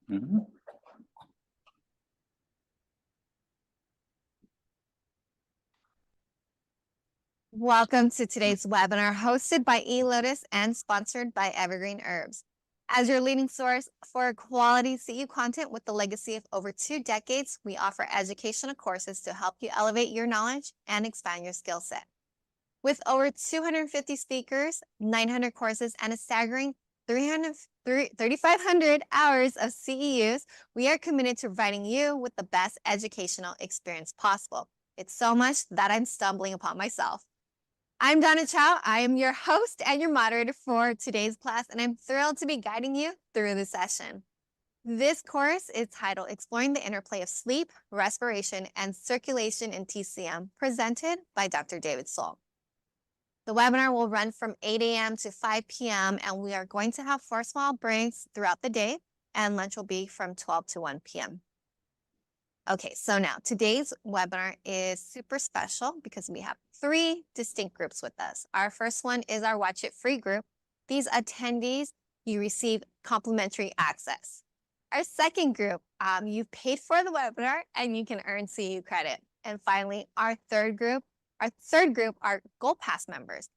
Mhm. Welcome to today's webinar hosted by eLotus and sponsored by Evergreen Herbs. As your leading source for quality CEU content with the legacy of over 2 decades, we offer educational courses to help you elevate your knowledge and expand your skill set. With over 250 speakers, 900 courses, and a staggering 3,500 hours of CEUs, we are committed to providing you with the best educational experience possible. It's so much that I'm stumbling upon myself. I'm Donna Chow. I am your host and your moderator for today's class, and I'm thrilled to be guiding you through the session. This course is titled Exploring the Interplay of Sleep, Respiration, and Circulation in TCM, presented by Dr. David Soul. The webinar will run from 8 a.m. to 5 p.m., and we are going to have 4 small breaks throughout the day, and lunch will be from 12 to 1 p.m. Okay, so now today's webinar is super special because we have 3 distinct groups with us. Our first one is our Watch It Free group. These attendees, you receive complimentary access. Our second group, you've paid for the webinar and you can earn CEU credit. And finally, our third group are Gold Pass members.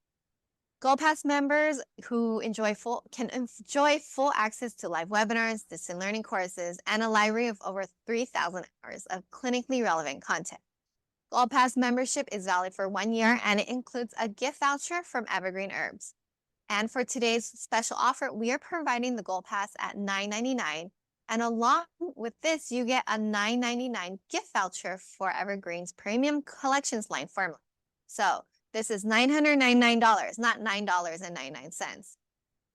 Gold Pass members who can enjoy full access to live webinars, distant learning courses, and a library of over 3,000 hours of clinically relevant content. Gold Pass membership is valid for 1 year, and it includes a gift voucher from Evergreen Herbs. And for today's special offer, we are providing the Gold Pass at $9.99. And along with this, you get a $9.99 gift voucher for Evergreen's Premium Collections line formula. So this is $999, not $9.99.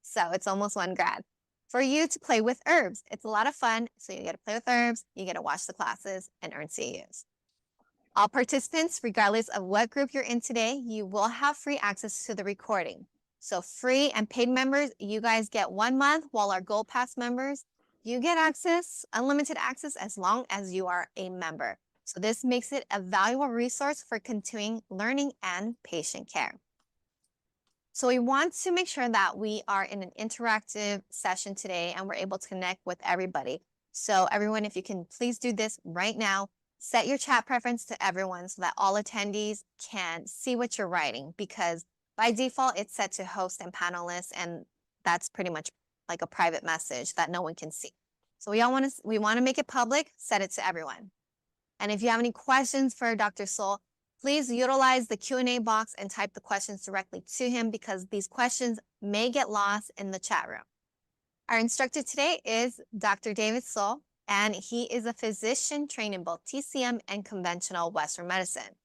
So it's almost $1,000 for you to play with herbs. It's a lot of fun. So you get to play with herbs, you get to watch the classes and earn CEUs. All participants, regardless of what group you're in today, you will have free access to the recording. So free and paid members, you guys get 1 month, while our Gold Pass members, you get access, unlimited access, as long as you are a member. So this makes it a valuable resource for continuing learning and patient care. So we want to make sure that we are in an interactive session today and we're able to connect with everybody. So everyone, if you can please do this right now, set your chat preference to everyone so that all attendees can see what you're writing, because by default, it's set to host and panelists, and that's pretty much like a private message that no one can see. So we want to make it public, set it to everyone. And if you have any questions for Dr. Soul, please utilize the Q&A box and type the questions directly to him, because these questions may get lost in the chat room. Our instructor today is Dr. David Soul, and he is a physician trained in both TCM and conventional Western medicine.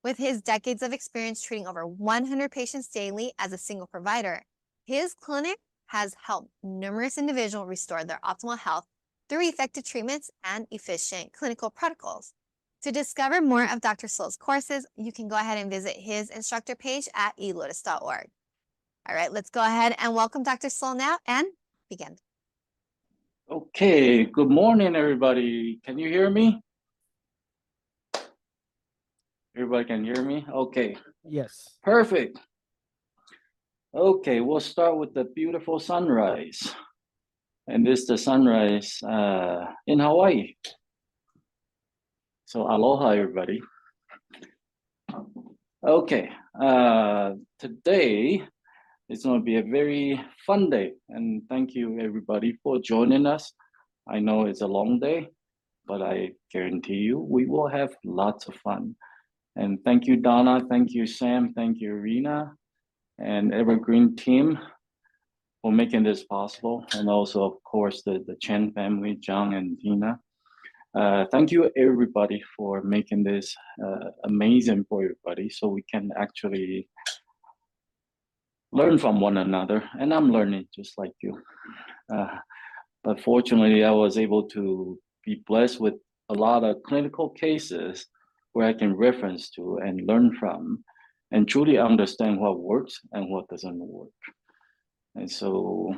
With his decades of experience treating over 100 patients daily as a single provider, his clinic has helped numerous individuals restore their optimal health through effective treatments and efficient clinical protocols. To discover more of Dr. Soul's courses, you can go ahead and visit his instructor page at elotus.org. All right, let's go ahead and welcome Dr. Soul now and begin. Okay, good morning, everybody. Can you hear me? Everybody can hear me? Okay. Yes. Perfect. Okay, we'll start with the beautiful sunrise. And this is the sunrise in Hawaii. So aloha, everybody. Okay, today it's going to be a very fun day. And thank you, everybody, for joining us. I know it's a long day, but I guarantee you we will have lots of fun. And thank you, Donna. Thank you, Sam. Thank you, Irina, and Evergreen team for making this possible. And also, of course, the Chen family, John and Tina. Thank you, everybody, for making this amazing for everybody, so we can actually learn from one another. And I'm learning just like you. But fortunately, I was able to be blessed with a lot of clinical cases where I can reference to and learn from and truly understand what works and what doesn't work. And so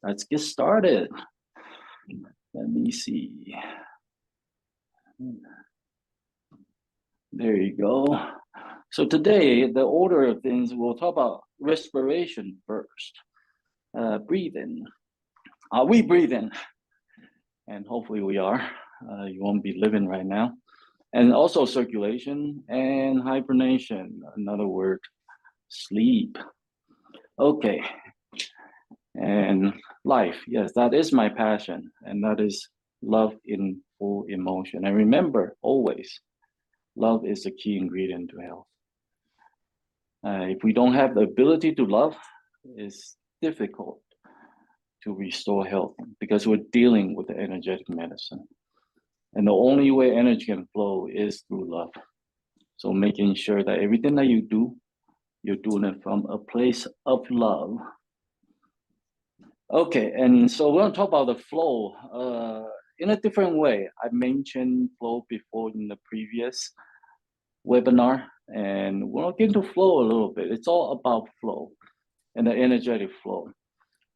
let's get started. Let me see. There you go. So today, the order of things, we'll talk about respiration first. Breathing. Are we breathing? and hopefully we are. You won't be living right now. And also circulation and hibernation, another word, sleep. Okay, and life, yes, that is my passion, and that is love in full emotion. And remember, always, love is the key ingredient to health. If we don't have the ability to love, it's difficult to restore health because we're dealing with the energetic medicine. And the only way energy can flow is through love. So making sure that everything that you do, you're doing it from a place of love. Okay, and so we're going to talk about the flow in a different way. I mentioned flow before in the previous webinar, and we'll get into flow a little bit. It's all about flow and the energetic flow.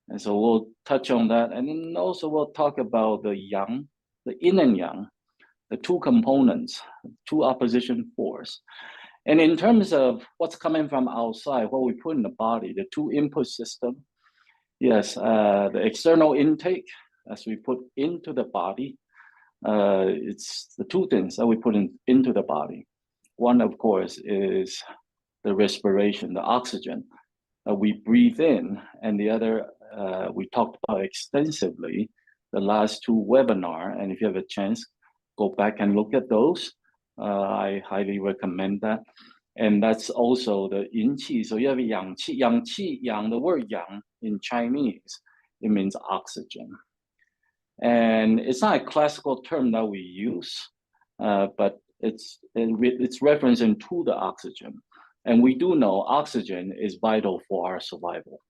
And so we'll touch on that. And then also we'll talk about the yang, the yin and yang, the two components, two opposition force. And in terms of what's coming from outside, what we put in the body, the two input system, yes, the external intake, as we put into the body, it's the two things that we put into the body. One, of course, is the respiration, the oxygen that we breathe in, and the other we talked about extensively the last two webinar. And if you have a chance, go back and look at those. I highly recommend that. And that's also the yin qi. So you have yang qi, yang, the word yang in Chinese, it means oxygen. And it's not a classical term that we use, but it's referencing to the oxygen. And we do know oxygen is vital for our survival.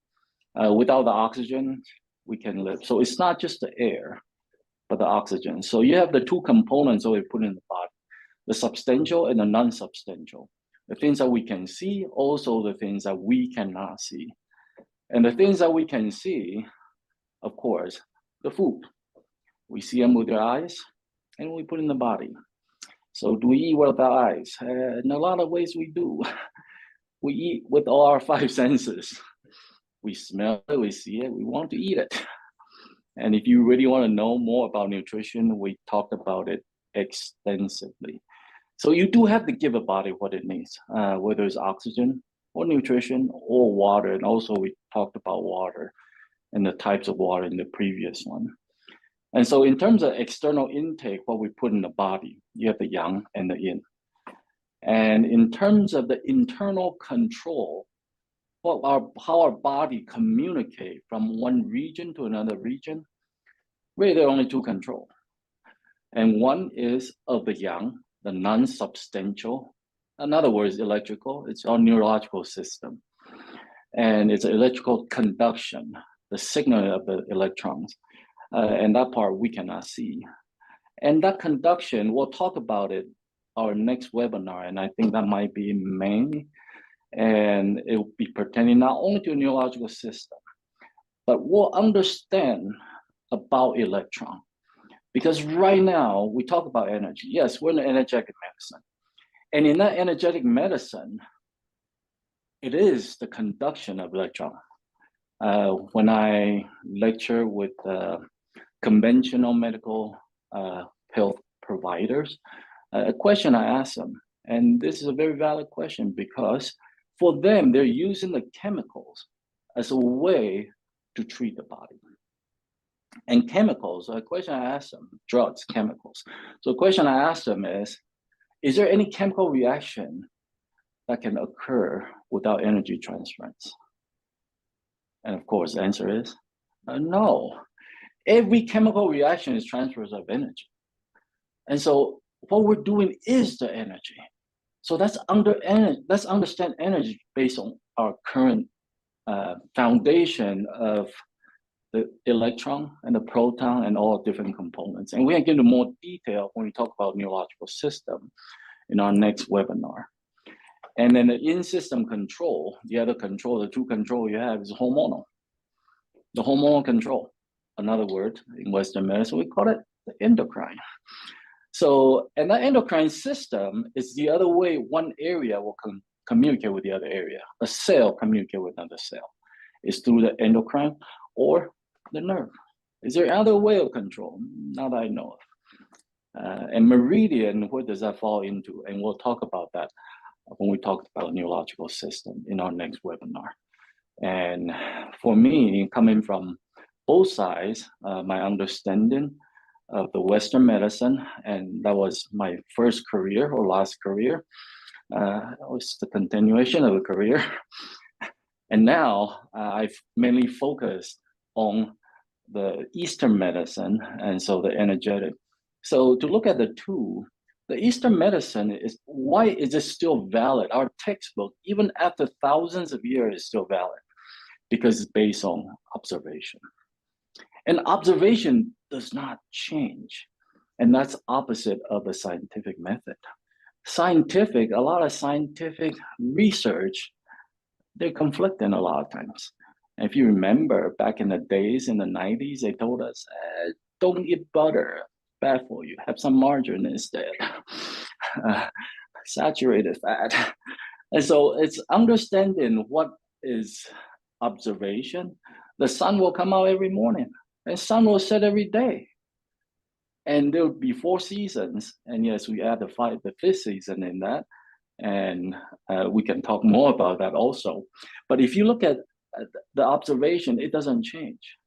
Without the oxygen, we can live. So it's not just the air, but the oxygen. So you have the two components that we put in the body, the substantial and the non-substantial. The things that we can see, also the things that we cannot see. And the things that we can see, of course, the food. We see them with our eyes and we put in the body. So do we eat with our eyes? In a lot of ways we do. We eat with all our five senses. We smell it, we see it, we want to eat it. And if you really want to know more about nutrition, we talked about it extensively. So you do have to give a body what it needs, whether it's oxygen or nutrition or water. And also we talked about water and the types of water in the previous one. And so in terms of external intake, what we put in the body, you have the yang and the yin. And in terms of the internal control, how our body communicate from one region to another region, really there are only two control. And one is of the yang, the non-substantial. In other words, electrical, it's our neurological system. And it's electrical conduction, the signal of the electrons. And that part we cannot see. And that conduction, we'll talk about it our next webinar, and I think that might be in May. And it will be pertaining not only to the neurological system, but we'll understand about electron. Because right now, we talk about energy. Yes, we're in the energetic medicine. And in that energetic medicine, it is the conduction of electron. When I lecture with conventional medical health providers, a question I ask them, and this is a very valid question because for them, they're using the chemicals as a way to treat the body. And chemicals, a question I ask them, drugs, chemicals. So the question I ask them is there any chemical reaction that can occur without energy transference? And of course, the answer is no. Every chemical reaction is transfers of energy. And so what we're doing is the energy. So let's understand energy based on our current foundation of the electron and the proton and all different components. And we can get into more detail when we talk about neurological system in our next webinar. And then the in-system control, the other control, the two control you have is hormonal. The hormonal control, another word in Western medicine, we call it the endocrine. So, and that endocrine system is the other way one area will communicate with the other area. A cell communicate with another cell. It's through the endocrine or the nerve. Is there other way of control? Not that I know of. And meridian, where does that fall into? And we'll talk about that when we talk about neurological system in our next webinar. And for me, coming from both sides, my understanding of the Western medicine, and that was my first career or last career. It was the continuation of a career. And now I've mainly focused on the Eastern medicine, and so the energetic. So to look at the two, the Eastern medicine is, why is it still valid? Our textbook, even after thousands of years, is still valid because it's based on observation. And observation does not change. And that's opposite of the scientific method. A lot of scientific research, they're conflicting a lot of times. And if you remember back in the days in the 90s, they told us, don't eat butter, bad for you, have some margarine instead, saturated fat. And so it's understanding what is observation. The sun will come out every morning and sun will set every day. And there will be 4 seasons. And yes, we add the 5th season in that. And we can talk more about that also. But if you look at the observation, it doesn't change.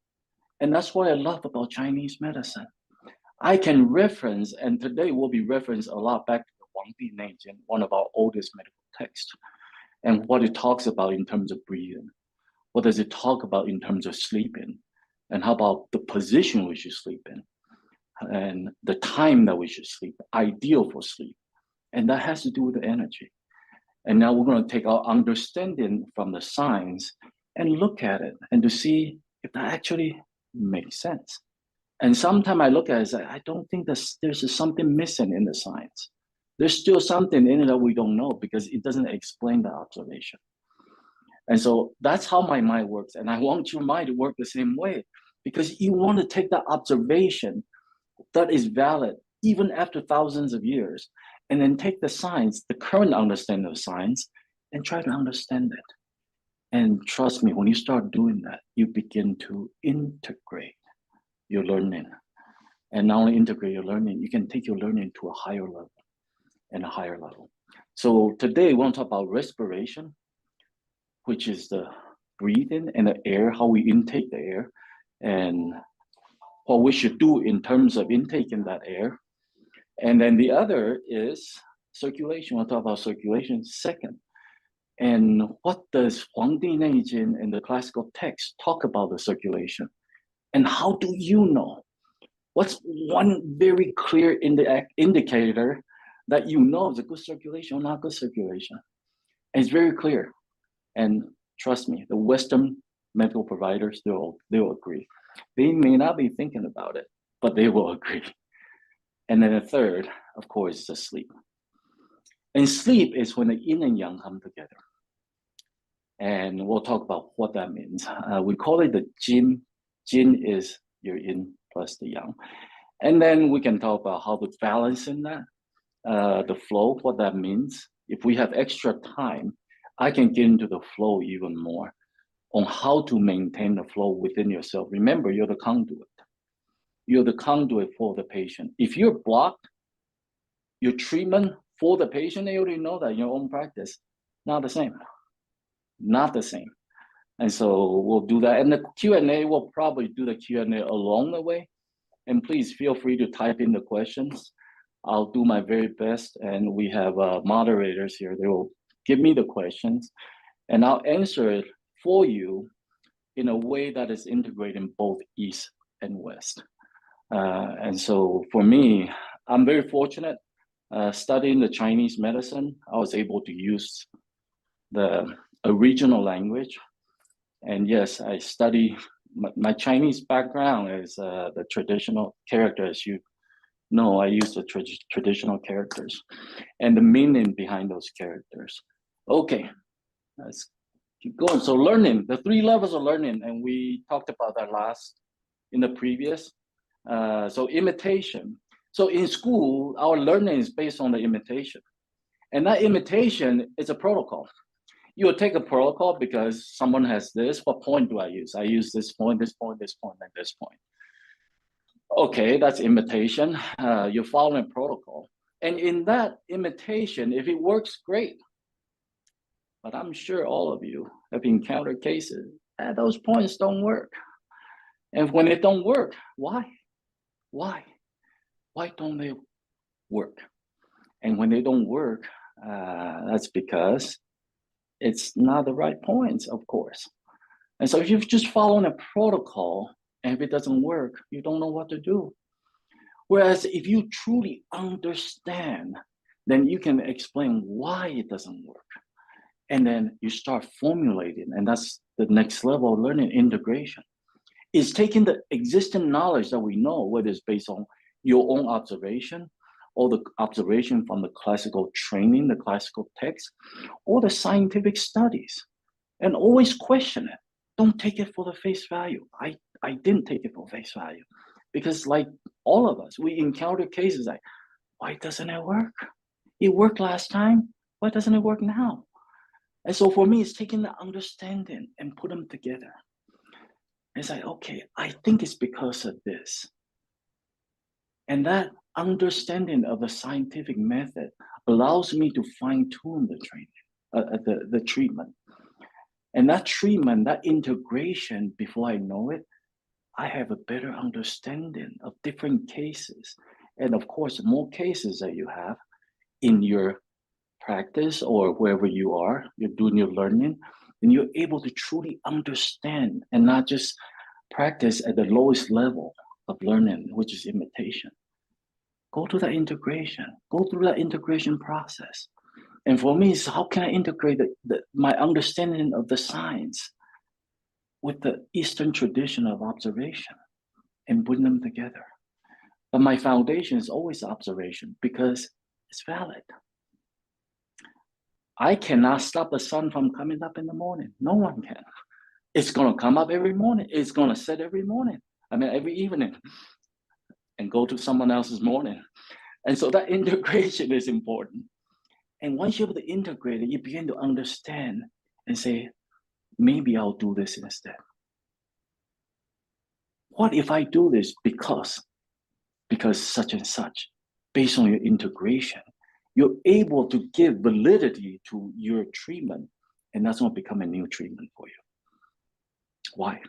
And that's what I love about Chinese medicine. I can reference, and today we'll be referenced a lot back to the Wang Di Neijin, one of our oldest medical texts, and what it talks about in terms of breathing. What does it talk about in terms of sleeping? And how about the position we should sleep in? And the time that we should sleep, ideal for sleep. And that has to do with the energy. And now we're going to take our understanding from the science and look at it and to see if that actually makes sense. And sometimes I look at it and say, I don't think there's something missing in the science. There's still something in it that we don't know because it doesn't explain the observation. And so that's how my mind works. And I want your mind to work the same way because you want to take that observation that is valid even after thousands of years, and then take the science, the current understanding of science, and try to understand it. And trust me, when you start doing that, you begin to integrate your learning. And not only integrate your learning, you can take your learning to a higher level and a higher level. So today we want to talk about respiration, which is the breathing and the air, how we intake the air, and what we should do in terms of intaking that air. And then the other is circulation. We'll talk about circulation second. And what does Huang Di Neijin in the classical text talk about the circulation? And how do you know? What's one very clear indicator that you know is a good circulation or not good circulation? And it's very clear. And trust me, the Western medical providers, they'll agree. They may not be thinking about it, but they will agree. And then the third, of course, is sleep. And sleep is when the yin and yang come together. And we'll talk about what that means. We call it the jin. Jin is your yin plus the yang. And then we can talk about how to balance in that, the flow, what that means. If we have extra time, I can get into the flow even more on how to maintain the flow within yourself. Remember, you're the conduit. You're the conduit for the patient. If you're blocked, your treatment for the patient, they already know that in your own practice, not the same. Not the same. And so we'll do that. And the Q&A, we'll probably do the Q&A along the way. And please feel free to type in the questions. I'll do my very best. And we have moderators here. They will give me the questions. And I'll answer it for you in a way that is integrating both East and West. And so for me, I'm very fortunate. Studying the Chinese medicine, I was able to use the original language. And yes, I study, my Chinese background is the traditional characters. You know, I use the traditional characters and the meaning behind those characters. Okay, let's keep going. So learning, the 3 levels of learning, and we talked about that in the previous. So imitation. So in school, our learning is based on the imitation. And that imitation is a protocol. You will take a protocol because someone has this. What point do I use? I use this point, this point, this point, and this point. Okay, that's imitation. You're following protocol. And in that imitation, if it works, great. But I'm sure all of you have encountered cases that those points don't work. And when it don't work, why? Why? Why don't they work? And when they don't work, that's because it's not the right points, of course. And so if you're just following a protocol and if it doesn't work, you don't know what to do. Whereas if you truly understand, then you can explain why it doesn't work. And then you start formulating, and that's the next level of learning, integration. Is taking the existing knowledge that we know, whether it's based on your own observation or the observation from the classical training, the classical text, or the scientific studies, and always question it. Don't take it for the face value. I didn't take it for face value because like all of us, we encounter cases like, why doesn't it work? It worked last time. Why doesn't it work now? And so for me, it's taking the understanding and put them together. It's like, okay, I think it's because of this. And that understanding of the scientific method allows me to fine tune the training, the treatment. And that treatment, that integration, before I know it, I have a better understanding of different cases. And of course, more cases that you have in your practice or wherever you are, you're doing your learning, and you're able to truly understand and not just practice at the lowest level of learning, which is imitation. Go to that integration, go through that integration process. And for me, it's how can I integrate my understanding of the science with the Eastern tradition of observation and putting them together. But my foundation is always observation because it's valid. I cannot stop the sun from coming up in the morning. No one can. It's going to come up every morning. It's going to set every morning. I mean, every evening and go to someone else's morning. And so that integration is important. And once you're able to integrate it, you begin to understand and say, maybe I'll do this instead. What if I do this because such and such, based on your integration, you're able to give validity to your treatment, and that's going to become a new treatment for you. Why?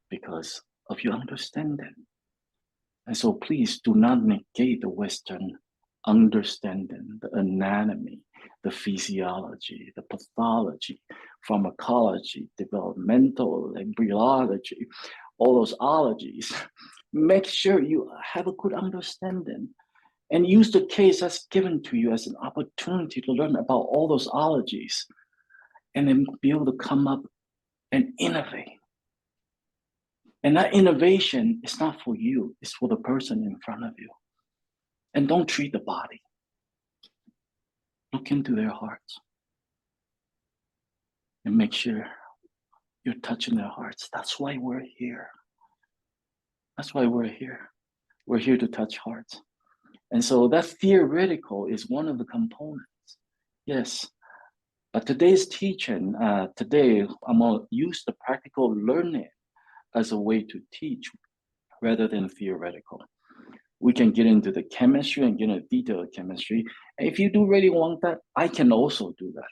Because of your understanding. And so please do not negate the Western understanding, the anatomy, the physiology, the pathology, pharmacology, developmental, embryology, all those ologies. Make sure you have a good understanding and use the case that's given to you as an opportunity to learn about all those ologies and then be able to come up and innovate. And that innovation is not for you, it's for the person in front of you. And don't treat the body. Look into their hearts and make sure you're touching their hearts. That's why we're here. That's why we're here. We're here to touch hearts. And so that theoretical is one of the components. Yes. But today's teaching, today I'm going to use the practical learning as a way to teach rather than theoretical. We can get into the chemistry and get into detailed chemistry. And if you do really want that, I can also do that.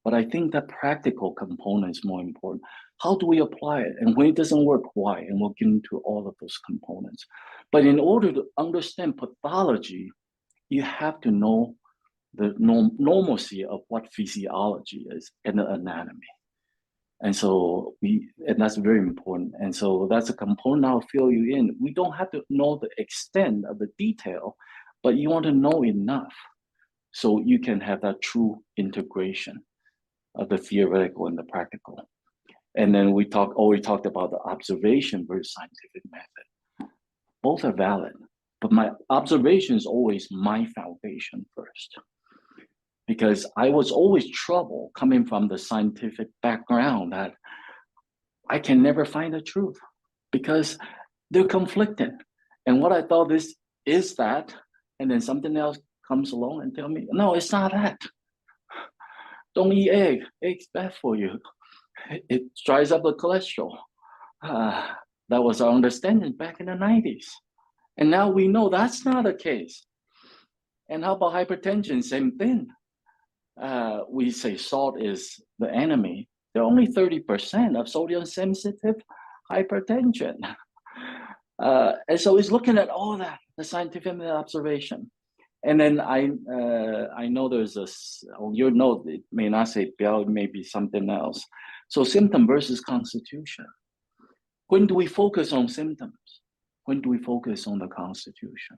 But I think that practical component is more important. How do we apply it? And when it doesn't work, why? And we'll get into all of those components. But in order to understand pathology, you have to know the normalcy of what physiology is and the anatomy. And so that's very important. And so that's a component I'll fill you in. We don't have to know the extent of the detail, but you want to know enough so you can have that true integration of the theoretical and the practical. And then we talked about the observation versus scientific method. Both are valid, but my observation is always my foundation first. Because I was always trouble coming from the scientific background that I can never find the truth because they're conflicting. And what I thought is that, and then something else comes along and tell me, no, it's not that. Don't eat egg. Egg's bad for you. It dries up the cholesterol. That was our understanding back in the 90s. And now we know that's not the case. And how about hypertension? Same thing. We say salt is the enemy. There are only 30% of sodium sensitive hypertension. And so it's looking at all that, the scientific observation. And then I know there's on your note, it may not say Biao, it may be something else. So symptom versus constitution. When do we focus on symptoms? When do we focus on the constitution?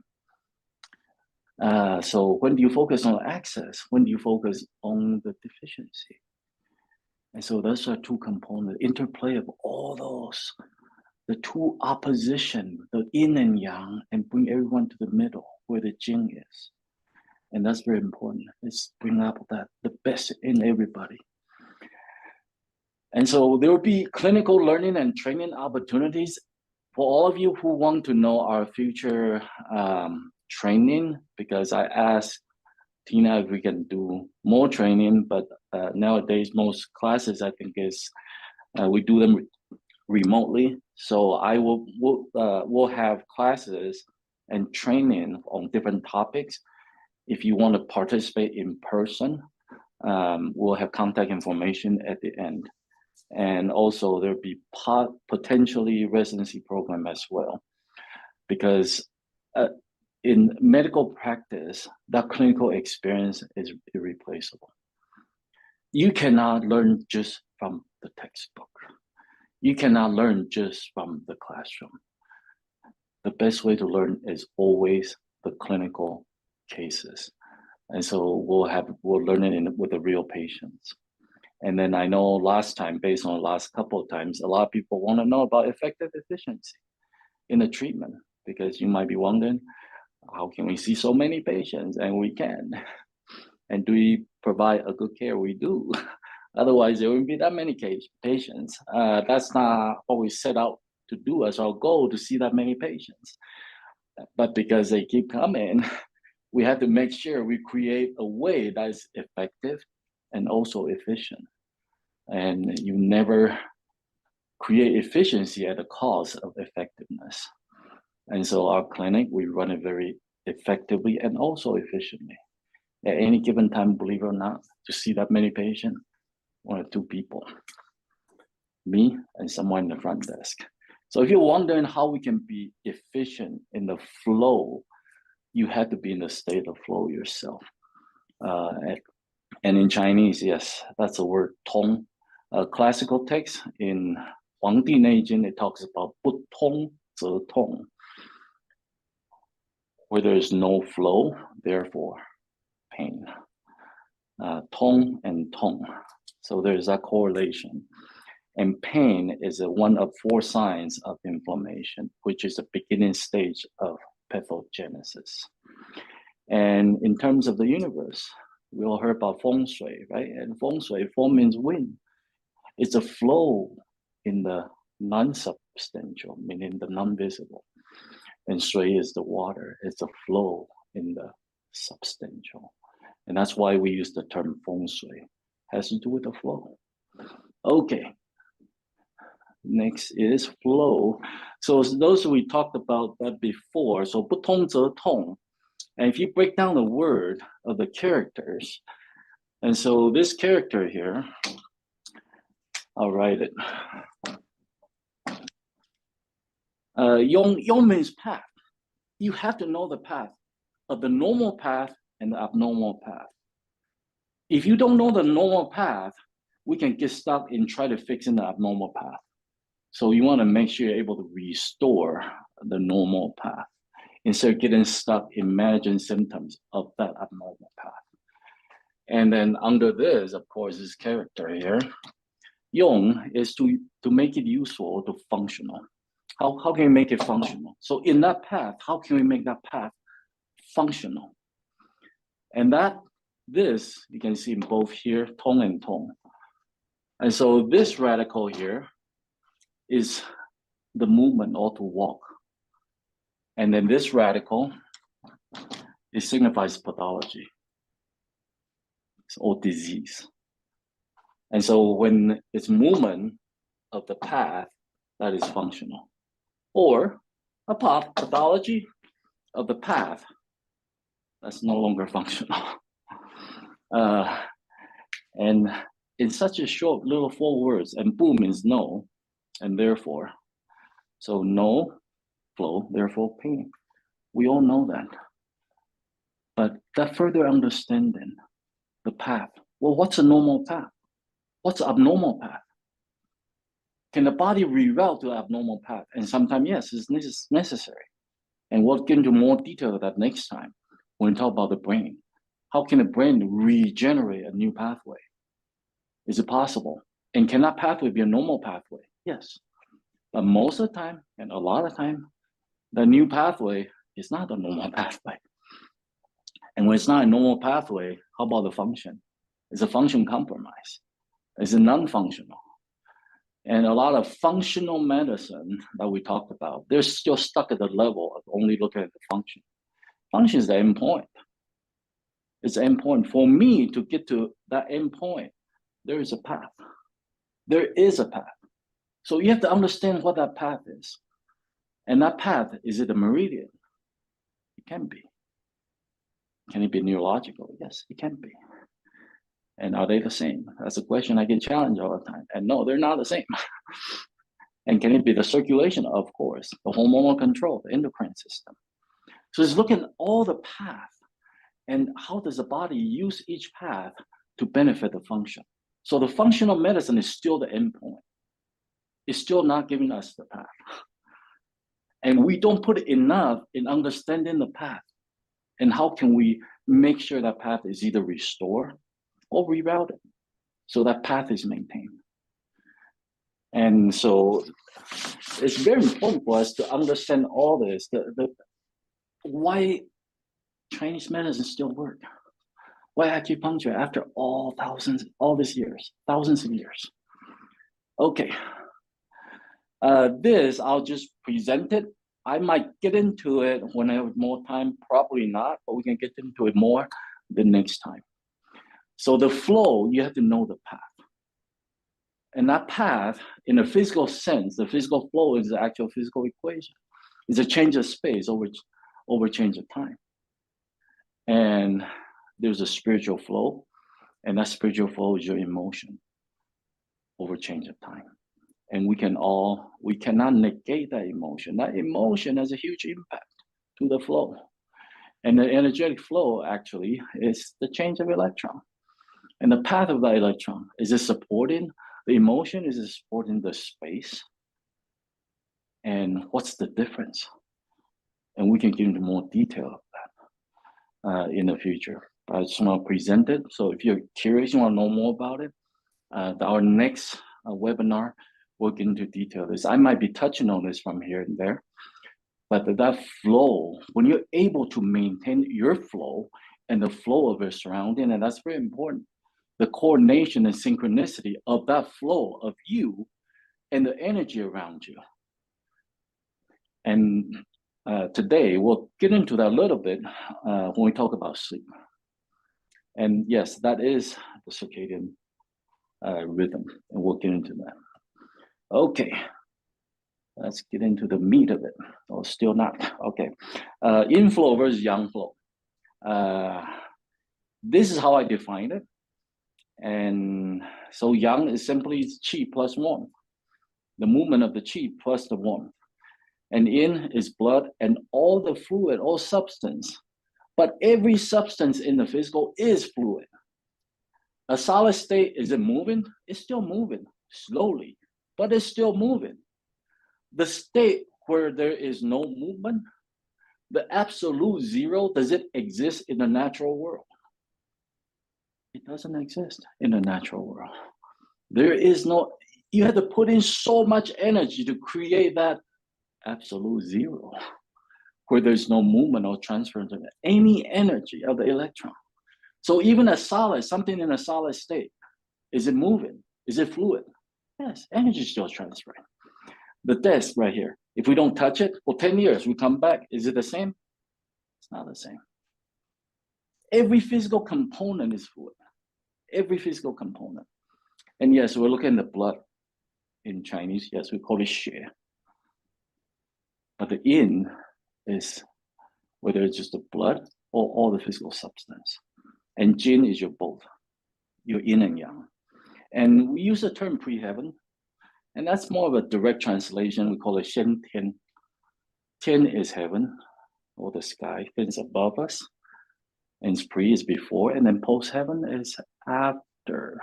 So when do you focus on access? When do you focus on the deficiency? And so those are two components, interplay of all those, the two opposition, the yin and yang, and bring everyone to the middle where the jing is. And that's very important. Let's bring up that the best in everybody. And so there will be clinical learning and training opportunities for all of you who want to know our future training, because I asked Tina if we can do more training, but nowadays most classes I think is we do them remotely. So I will have classes and training on different topics. If you want to participate in person, we'll have contact information at the end. And also there'll be potentially residency program as well, because in medical practice, that clinical experience is irreplaceable. You cannot learn just from the textbook. You cannot learn just from the classroom. The best way to learn is always the clinical cases. And so we'll learn it with the real patients. And then I know last time, based on the last couple of times, a lot of people want to know about effective efficiency in the treatment, because you might be wondering, how can we see so many patients? And we can. And do we provide a good care? We do. Otherwise, there wouldn't be that many patients. That's not what we set out to do as our goal, to see that many patients. But because they keep coming, we have to make sure we create a way that is effective and also efficient. And you never create efficiency at the cost of effectiveness. And so our clinic, we run it very effectively and also efficiently. At any given time, believe it or not, to see that many patients, one or two people, me and someone in the front desk. So if you're wondering how we can be efficient in the flow, you have to be in the state of flow yourself. And in Chinese, yes, that's the word tong. Classical text in 黄帝内经, it talks about 不通则痛. Where there is no flow, therefore pain. Tong and tong. So there's that correlation. And pain is one of 4 signs of inflammation, which is the beginning stage of pathogenesis. And in terms of the universe, we all heard about feng shui, right? And feng shui, feng means wind. It's a flow in the non-substantial, meaning the non-visible. And shui is the water. It's a flow in the substantial. And that's why we use the term feng shui. It has to do with the flow. Okay. Next is flow. So those we talked about that before. So 不通则痛. And if you break down the word of the characters, and so this character here, I'll write it. Yong means path. You have to know the path of the normal path and the abnormal path. If you don't know the normal path, we can get stuck in trying to fix in the abnormal path. So you want to make sure you're able to restore the normal path instead of getting stuck in managing symptoms of that abnormal path. And then under this, of course, this character here, Yong is to make it useful, to functional. How can we make it functional? So in that path, how can we make that path functional? And this, you can see in both here, tong and tong. And so this radical here is the movement or to walk. And then this radical, it signifies pathology. It's all disease. And so when it's movement of the path, that is functional. Or a pathology, of the path, that's no longer functional. And in such a short little 4 words, and boom means no, and therefore. So no flow, therefore pain. We all know that. But that further understanding, the path. Well, what's a normal path? What's an abnormal path? Can the body reroute to the abnormal path? And sometimes, yes, it's necessary. And we'll get into more detail of that next time when we talk about the brain. How can the brain regenerate a new pathway? Is it possible? And can that pathway be a normal pathway? Yes. But most of the time, and a lot of time, the new pathway is not a normal pathway. And when it's not a normal pathway, how about the function? Is the function compromised? Is it non-functional? And a lot of functional medicine that we talked about, they're still stuck at the level of only looking at the function. Function is the end point. It's the end point. For me to get to that end point, there is a path. There is a path. So you have to understand what that path is. And that path, is it a meridian? It can be. Can it be neurological? Yes, it can be. And are they the same? That's a question I get challenged all the time. And no, they're not the same. And can it be the circulation? Of course. The hormonal control, the endocrine system. So it's looking at all the path and how does the body use each path to benefit the function. So the functional medicine is still the end point. It's still not giving us the path. And we don't put enough in understanding the path. And how can we make sure that path is either restored or rerouted so that path is maintained? And so it's very important for us to understand all this, why Chinese medicine still work, why acupuncture after all these years, thousands of years. Okay, this I'll just present it. I might get into it when I have more time, probably not, but we can get into it more the next time. So the flow, you have to know the path. And that path, in a physical sense, the physical flow is the actual physical equation. It's a change of space over change of time. And there's a spiritual flow, and that spiritual flow is your emotion over change of time. And we cannot negate that emotion. That emotion has a huge impact to the flow. And the energetic flow actually is the change of electron. And the path of the electron, is it supporting the emotion? Is it supporting the space? And what's the difference? And we can get into more detail of that in the future. But I just want to present it. So if you're curious, you want to know more about it, our next webinar, we'll get into detail of this. I might be touching on this from here and there, but that flow, when you're able to maintain your flow and the flow of your surrounding, and that's very important, the coordination and synchronicity of that flow of you and the energy around you. And today, we'll get into that a little bit when we talk about sleep. And yes, that is the circadian rhythm, and we'll get into that. Okay, let's get into the meat of it. Or still not. Okay, inflow versus yang flow. This is how I define it. And so yang is simply qi plus warmth, the movement of the qi plus the warmth. And yin is blood and all the fluid, all substance. But every substance in the physical is fluid. A solid state, is it moving? It's still moving slowly, but it's still moving. The state where there is no movement, the absolute zero, does it exist in the natural world? It doesn't exist in the natural world. There is no, you have to put in so much energy to create that absolute zero, where there's no movement or transference of any energy of the electron. So even a solid, something in a solid state, is it moving? Is it fluid? Yes, energy is still transferring. The desk right here, if we don't touch it, for 10 years, we come back, is it the same? It's not the same. Every physical component is fluid. Every physical component. And yes, we're looking at the blood in Chinese. Yes, we call it xue. But the yin is whether it's just the blood or all the physical substance. And Jin is your both, your yin and yang. And we use the term pre-heaven, and that's more of a direct translation. We call it Shen Tian. Tian is heaven, or the sky, things above us. And pre is before, and then post-heaven is after.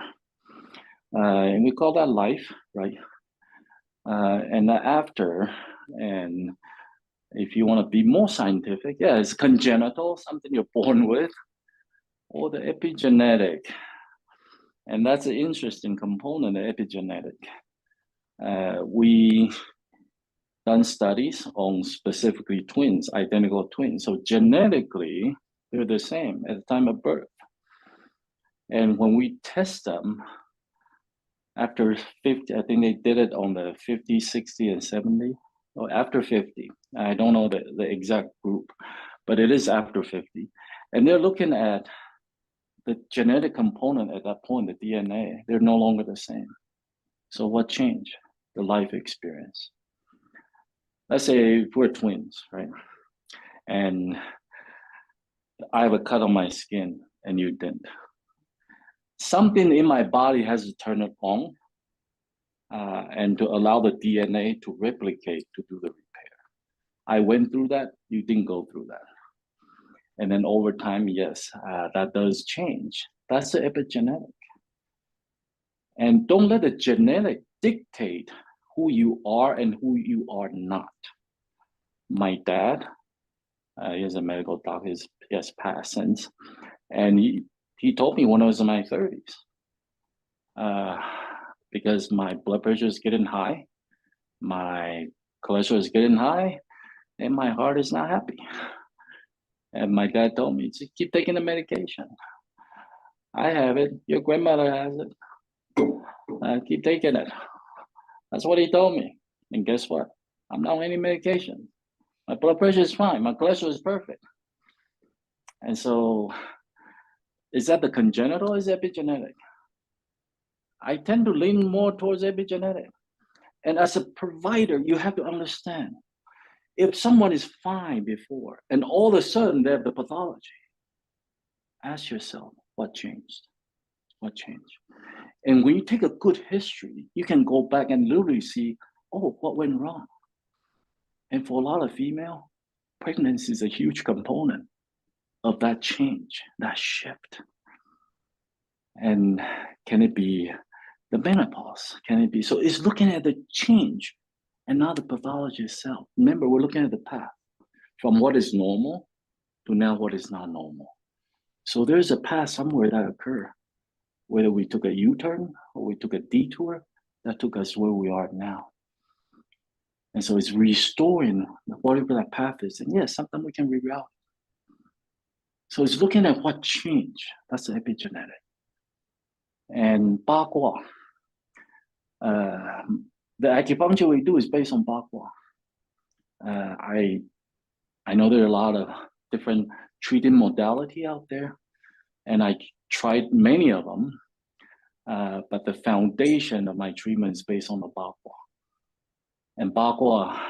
And we call that life, right? And the after, and if you want to be more scientific, yeah, it's congenital, something you're born with, or the epigenetic. And that's an interesting component, the epigenetic. We done studies on specifically twins, identical twins. So genetically, they're the same at the time of birth. And when we test them, after 50, I think they did it on the 50, 60, and 70, or after 50. I don't know the exact group, but it is after 50. And they're looking at the genetic component at that point, the DNA, they're no longer the same. So what changed? The life experience. Let's say we're twins, right? And I have a cut on my skin and you didn't. Something in my body has to turn it on and to allow the DNA to replicate to do the repair. I went through that, you didn't go through that. And then over time, yes, that does change. That's the epigenetic. And don't let the genetic dictate who you are and who you are not. My dad, he's a medical doctor, he has passed since, and he told me when I was in my 30s, because my blood pressure is getting high, my cholesterol is getting high, and my heart is not happy. And my dad told me, just keep taking the medication. I have it, your grandmother has it, keep taking it. That's what he told me. And guess what? I'm not on any medication. My blood pressure is fine, my cholesterol is perfect. And so, is that the congenital or is it epigenetic? I tend to lean more towards epigenetic. And as a provider, you have to understand, if someone is fine before, and all of a sudden they have the pathology, ask yourself, what changed? What changed? And when you take a good history, you can go back and literally see, oh, what went wrong? And for a lot of female, pregnancy is a huge component of that change, that shift. And can it be the menopause? Can it be? So it's looking at the change and not the pathology itself. Remember, we're looking at the path from what is normal to now what is not normal. So there's a path somewhere that occurred, whether we took a U-turn or we took a detour, that took us where we are now. And so it's restoring whatever that path is. And yes, sometimes we can reroute. So it's looking at what changed. That's the epigenetic. And Bagua, the acupuncture we do is based on Bagua. I know there are a lot of different treating modality out there, and I tried many of them, but the foundation of my treatment is based on the Bagua. And Bagua,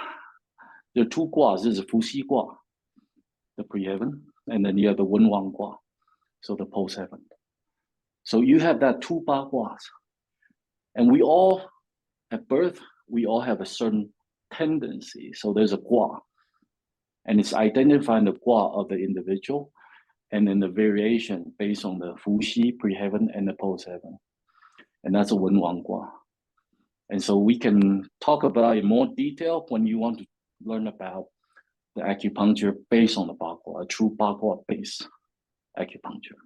there are two guas. There's a Fuxi gua, the pre-heaven, and then you have the Wenwang gua, so the post-heaven. So you have that two Baguas. And we all, at birth, we all have a certain tendency. So there's a gua. And it's identifying the gua of the individual, and then the variation based on the Fuxi, pre-heaven, and the post-heaven. And that's a Wenwang gua. And so we can talk about it in more detail when you want to learn about the acupuncture based on the Bagua, a true Bagua-based acupuncture.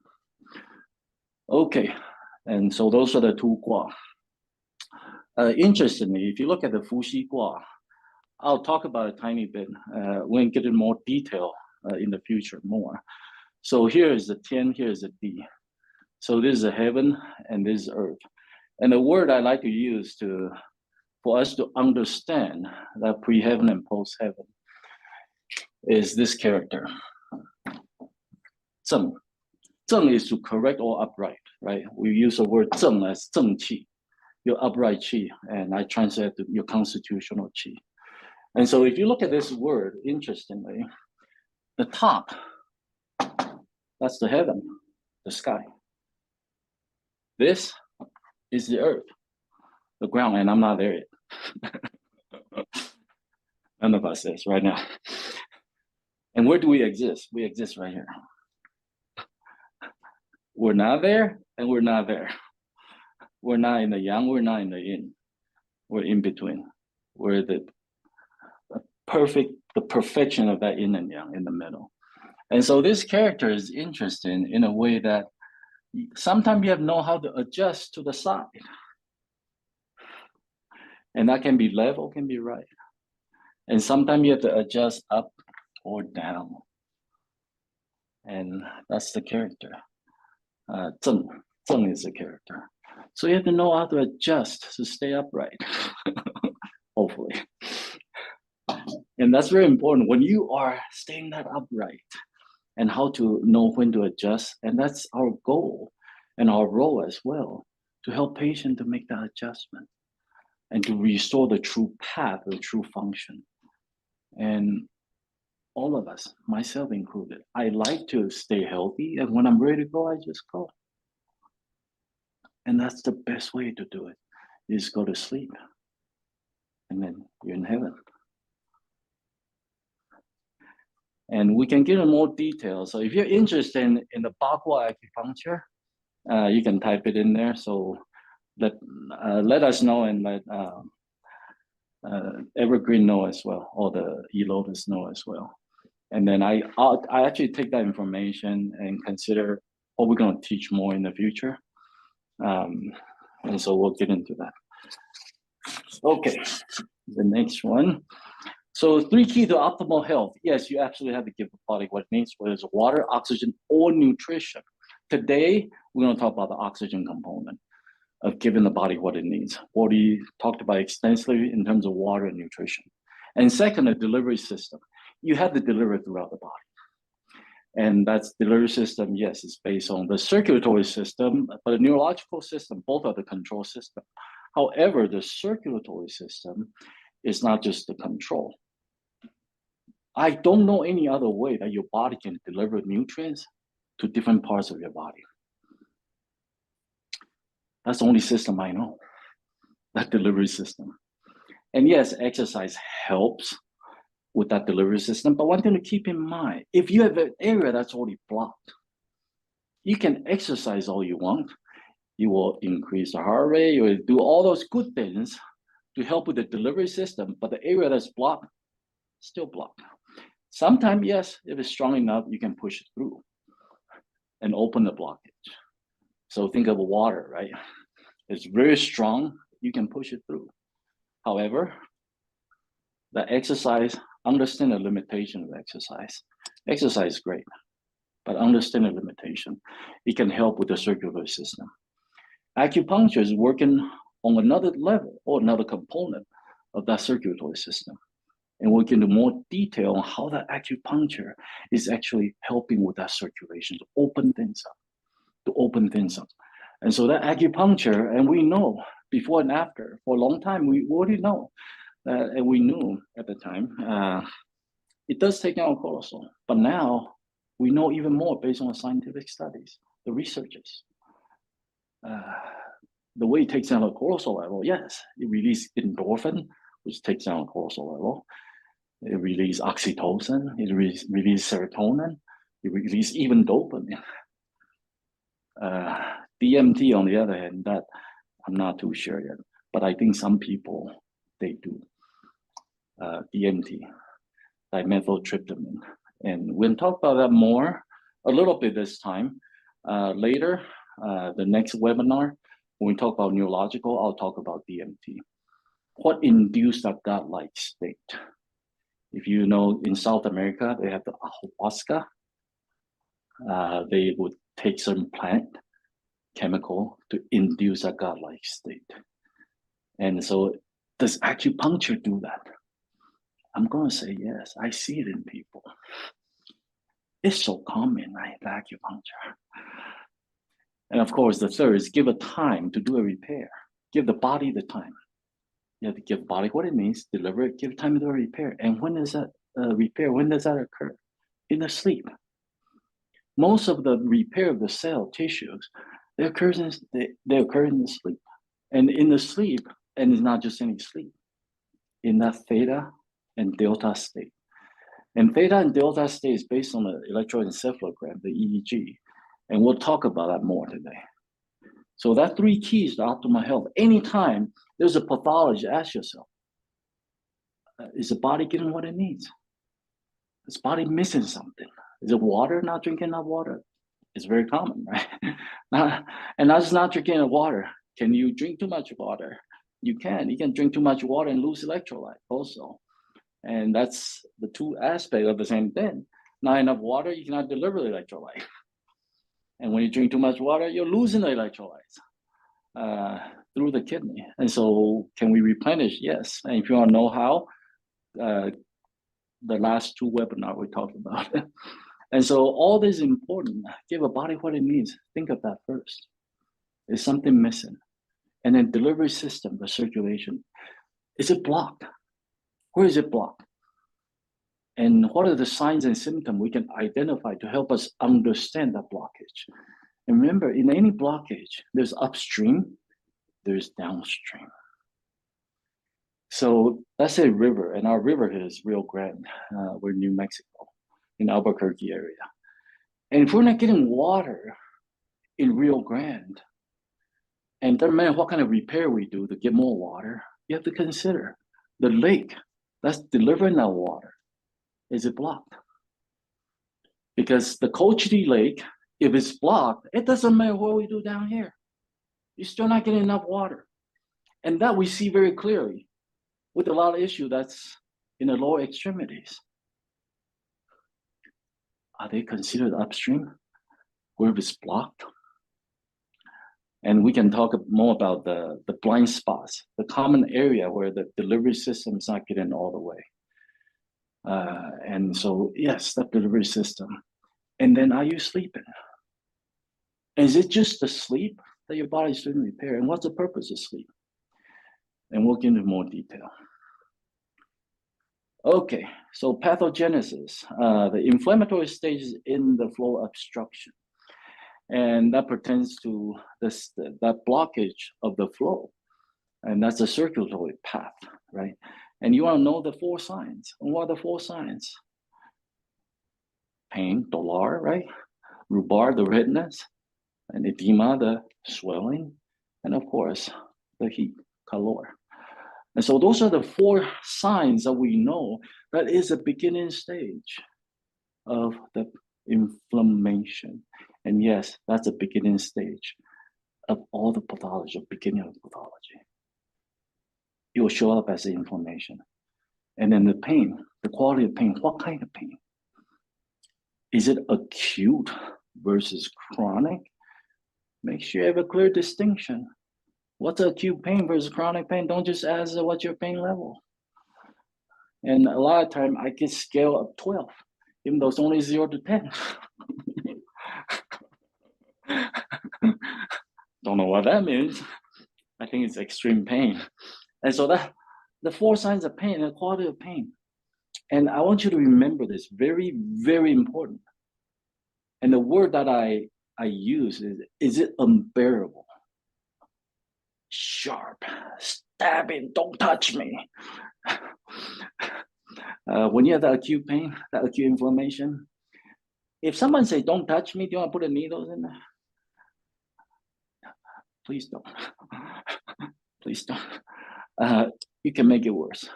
Okay, and so those are the two gua. Interestingly, if you look at the Fuxi gua, I'll talk about it a tiny bit. We'll get in more detail in the future more. So here is the Tian, here is the Di. So this is the heaven and this is earth. And the word I like to use for us to understand that pre-heaven and post-heaven is this character. Zheng. Zheng is to correct or upright, right? We use the word zheng as zheng qi, your upright qi, and I translate to your constitutional qi. And so if you look at this word, interestingly, the top, that's the heaven, the sky. This is the earth, the ground, and I'm not there yet. None of us is right now. And where do we exist? We exist right here. We're not there, and we're not there. We're not in the yang, we're not in the yin. We're in between. We're the perfection of that yin and yang in the middle. And so this character is interesting in a way that sometimes you have to know how to adjust to the side. And that can be left or can be right. And sometimes you have to adjust up or down. And that's the character. Zheng is the character. So you have to know how to adjust to stay upright, hopefully. And that's very important when you are staying that upright and how to know when to adjust. And that's our goal and our role as well, to help patients to make that adjustment and to restore the true path, the true function. And all of us, myself included, I like to stay healthy. And when I'm ready to go, I just go. And that's the best way to do it, is go to sleep. And then you're in heaven. And we can get into more detail. So if you're interested in the Bagua acupuncture, you can type it in there. So let us know, and let Evergreen know as well, or the eLotus know as well. And then I actually take that information and consider what we're going to teach more in the future. And so we'll get into that. Okay, the next one. So 3 key to optimal health. Yes, you absolutely have to give the body what it needs, whether it's water, oxygen, or nutrition. Today, we're going to talk about the oxygen component of giving the body what it needs. What we talked about extensively in terms of water and nutrition. And second, the delivery system. You have to deliver throughout the body. And that's delivery system, yes, it's based on the circulatory system, but the neurological system, both are the control system. However, the circulatory system is not just the control. I don't know any other way that your body can deliver nutrients to different parts of your body. That's the only system I know, that delivery system. And yes, exercise helps with that delivery system, but one thing to keep in mind, if you have an area that's already blocked, you can exercise all you want. You will increase the heart rate, you will do all those good things to help with the delivery system, but the area that's blocked, still blocked. Sometimes, yes, if it's strong enough, you can push it through and open the blockage. So think of water, right? It's very strong, you can push it through. However, the exercise, understand the limitation of exercise. Exercise is great, but understand the limitation. It can help with the circulatory system. Acupuncture is working on another level or another component of that circulatory system. And we'll get into more detail on how that acupuncture is actually helping with that circulation to open things up, And so that acupuncture, and we know before and after, for a long time, we already know, and we knew at the time, it does take down cortisol. But now we know even more based on the scientific studies, the researchers. The way it takes down the cortisol level, yes, it releases endorphin, which takes down the cortisol level. It releases oxytocin, it releases serotonin, it releases even dopamine. DMT, on the other hand, that I'm not too sure yet, but I think some people, they do. DMT, dimethyltryptamine. And we'll talk about that more a little bit this time. Later, the next webinar, when we talk about neurological, I'll talk about DMT. What induced that godlike state? If you know, in South America, they have the ayahuasca. They would take some plant chemical to induce a godlike state. And so does acupuncture do that? I'm going to say yes. I see it in people. It's so common, right? The acupuncture. And of course, the third is give a time to do a repair. Give the body the time. You have to give the body what it needs, deliver it, give time to do a repair. And when does that repair, when does that occur? in the sleep. Most of the repair of the cell tissues, they occur in the sleep. And in the sleep, and it's not just any sleep, in that theta and delta state. And theta and delta state is based on the electroencephalogram, the EEG. And we'll talk about that more today. So that 3 keys to optimal health. Anytime there's a pathology, ask yourself, is the body getting what it needs? Is the body missing something? Is it water, not drinking enough water? It's very common, right? And that's not drinking enough water. Can you drink too much water? You can. You can drink too much water and lose electrolyte also. And that's the 2 aspects of the same thing. Not enough water, you cannot deliver the electrolyte. And when you drink too much water, you're losing the electrolytes through the kidney. And so can we replenish? Yes. And if you want to know how, the last 2 webinars we talked about it. And so all this is important. Give a body what it needs. Think of that first. Is something missing? And then delivery system, the circulation. Is it blocked? Where is it blocked? And what are the signs and symptoms we can identify to help us understand that blockage? And remember, in any blockage, there's upstream, there's downstream. So let's say river, and our river here is Rio Grande. We're in New Mexico, in Albuquerque area. And if we're not getting water in Rio Grande, and doesn't matter what kind of repair we do to get more water, you have to consider the lake that's delivering that water. Is it blocked? Because the Cochiti Lake, if it's blocked, it doesn't matter what we do down here. You're still not getting enough water. And that we see very clearly with a lot of issue that's in the lower extremities. Are they considered upstream where it's blocked? And we can talk more about the blind spots, the common area where the delivery system is not getting all the way. And so, yes, the delivery system. And then are you sleeping? Is it just the sleep that your body's doing repair? And what's the purpose of sleep? And we'll get into more detail. Okay, so pathogenesis, the inflammatory stages in the flow obstruction. And that pertains to that blockage of the flow. And that's a circulatory path, right? And you want to know the 4 signs. And what are the 4 signs? Pain, dolor, right? Rubor, the redness, and edema, the swelling, and of course, the heat, calor. And so those are the 4 signs that we know that is a beginning stage of the inflammation. And yes, that's a beginning stage of all the pathology, beginning of pathology. It will show up as inflammation. And then the pain, the quality of pain, what kind of pain? Is it acute versus chronic? Make sure you have a clear distinction. What's acute pain versus chronic pain? Don't just ask what's your pain level. And a lot of time I get scale of 12, even though it's only 0 to 10. Don't know what that means. I think it's extreme pain. And so that the 4 signs of pain, the quality of pain. And I want you to remember this, very, very important. And the word that I use is it unbearable? Sharp, stabbing, don't touch me. When you have that acute pain, that acute inflammation, if someone say, don't touch me, do you want to put the needles in there? Please don't. Please don't. You can make it worse.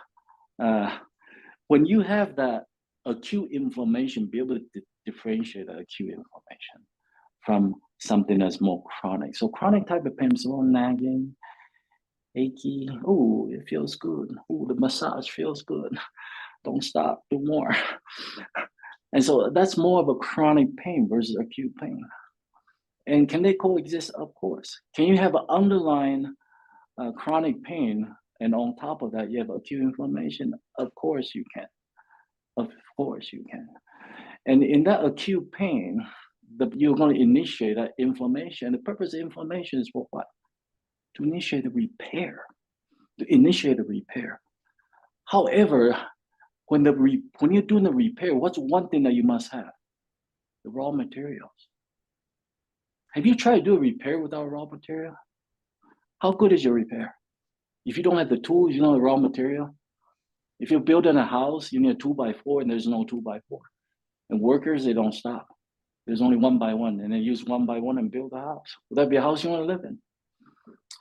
When you have that acute inflammation, be able to differentiate the acute inflammation from something that's more chronic. So chronic type of pain is a little nagging, achy. Oh, it feels good. Oh, the massage feels good. Don't stop, do more. And so that's more of a chronic pain versus acute pain. And can they coexist? Of course. Can you have an underlying chronic pain and on top of that you have acute inflammation? Of course you can. Of course you can. And in that acute pain, you're going to initiate that inflammation. The purpose of inflammation is for what? To initiate a repair. To initiate a repair. However, when you're doing the repair, what's one thing that you must have? The raw materials. Have you tried to do a repair without raw material? How good is your repair? If you don't have the tools, you don't have the raw material. If you're building a house, you need a 2x4 and there's no 2x4. And workers, they don't stop. There's only 1x1, and they use 1x1 and build a house. Would that be a house you want to live in?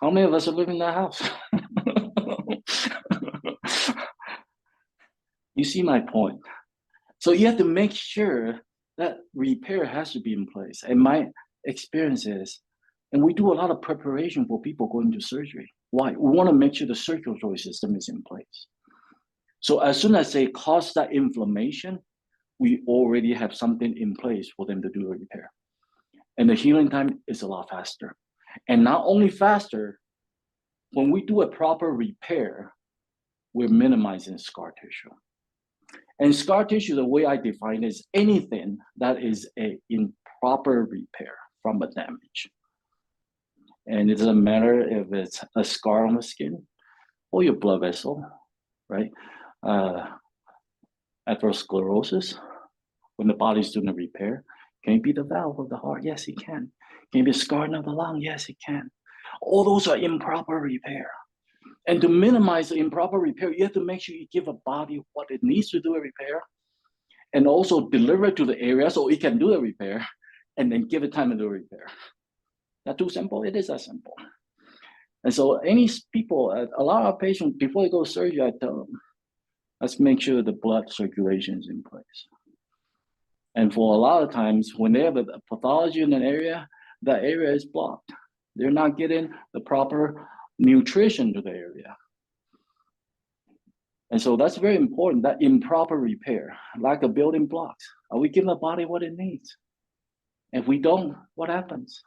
How many of us are living in that house? You see my point. So you have to make sure that repair has to be in place. And my experience is, and we do a lot of preparation for people going to surgery. Why? We want to make sure the circulatory system is in place. So as soon as they cause that inflammation, we already have something in place for them to do a repair. And the healing time is a lot faster. And not only faster, when we do a proper repair, we're minimizing scar tissue. And scar tissue, the way I define it, is anything that is an improper repair from a damage. And it doesn't matter if it's a scar on the skin or your blood vessel, right? Atherosclerosis, when the body's doing a repair. Can it be the valve of the heart? Yes, it can. Can it be a scar of the lung? Yes, it can. All those are improper repair. And to minimize the improper repair, you have to make sure you give a body what it needs to do a repair, and also deliver it to the area so it can do the repair, and then give it time to do a repair. Not too simple? It is that simple. And so any people, a lot of patients, before they go to surgery, I tell them, let's make sure the blood circulation is in place. And for a lot of times, when they have a pathology in an area, that area is blocked. They're not getting the proper nutrition to the area. And so that's very important, that improper repair, lack of building blocks. Are we giving the body what it needs? If we don't, what happens?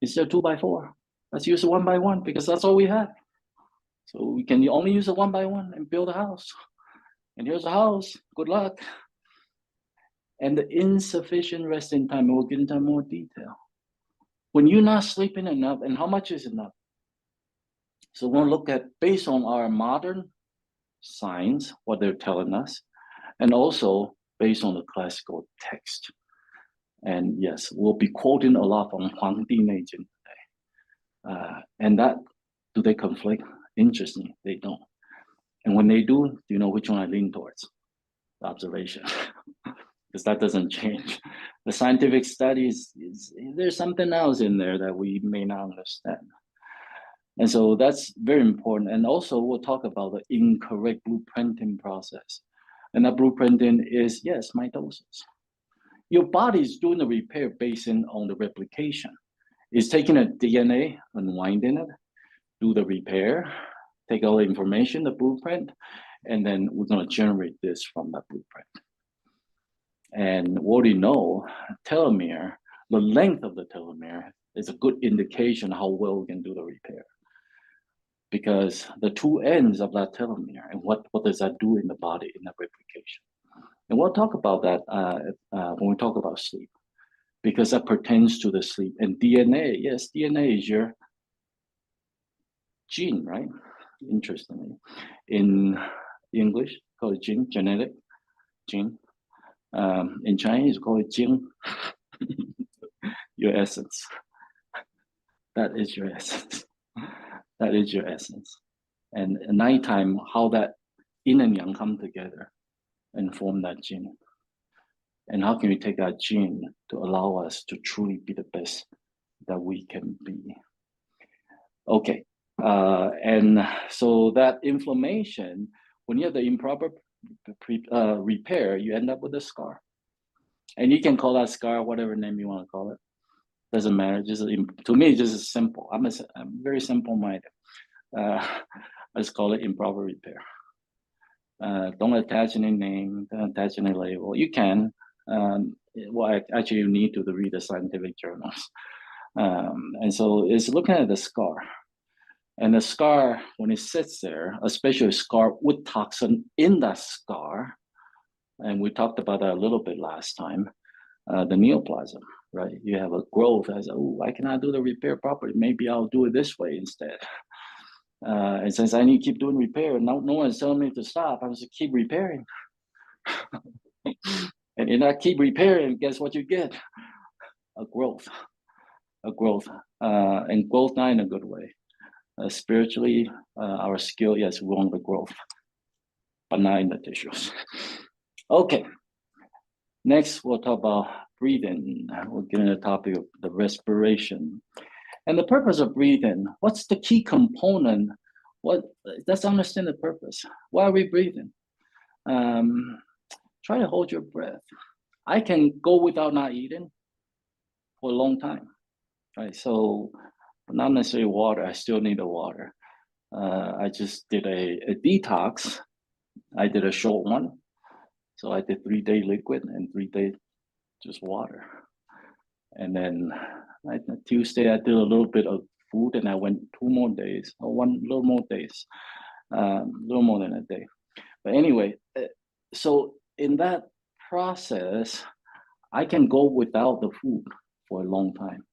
Instead of 2x4, let's use a 1x1 because that's all we have. So we can only use a 1x1 and build a house. And here's a house, good luck. And the insufficient resting time, we'll get into more detail. When you're not sleeping enough, and how much is enough? So we'll look at, based on our modern science, what they're telling us, and also based on the classical text. And yes, we'll be quoting a lot from Huang Di Neijing today. And that, do they conflict? Interesting, they don't. And when they do you know which one I lean towards? The observation. Because that doesn't change. The scientific studies, there's something else in there that we may not understand. And so that's very important. And also we'll talk about the incorrect blueprinting process. And that blueprinting is, yes, mitosis. Your body's doing the repair based on the replication. It's taking a DNA, unwinding it, do the repair, take all the information, the blueprint, and then we're gonna generate this from that blueprint. And what do you know, telomere, the length of the telomere is a good indication how well we can do the repair. Because the two ends of that telomere, and what does that do in the body in the replication? And we'll talk about that when we talk about sleep, because that pertains to the sleep. And DNA, yes, DNA is your gene, right? Interestingly, in English, called it gene, genetic gene. In Chinese, call it jing, your essence. That is your essence. That is your essence. And at nighttime, how that yin and yang come together and form that gene. And how can we take that gene to allow us to truly be the best that we can be? Okay, and so that inflammation, when you have the improper repair, you end up with a scar. And you can call that scar whatever name you want to call it. Doesn't matter. Just to me, just simple. I'm very simple-minded. I just call it improper repair. Don't attach any name. Don't attach any label. You can. Well, actually, you need to read the scientific journals. And so it's looking at the scar. And the scar, when it sits there, especially a scar with toxin in that scar, and we talked about that a little bit last time, the neoplasm, right? You have a growth as, oh, I cannot do the repair properly. Maybe I'll do it this way instead. And since I need to keep doing repair, no one's telling me to stop. I was to keep repairing. And in that keep repairing, guess what you get? A growth, and growth not in a good way. Spiritually, our skill, yes, we want the growth, but not in the tissues. Okay, next we'll talk about breathing. We'll get into the topic of the respiration. And the purpose of breathing, what's the key component? Let's understand the purpose. Why are we breathing? Try to hold your breath. I can go without not eating for a long time, right? So not necessarily water, I still need the water. I just did a detox. I did a short one. So I did 3-day liquid and 3-day just water. And then Tuesday, I did a little bit of food and I went 2 more days, or little more days, a little more than a day. But anyway, so in that process, I can go without the food for a long time.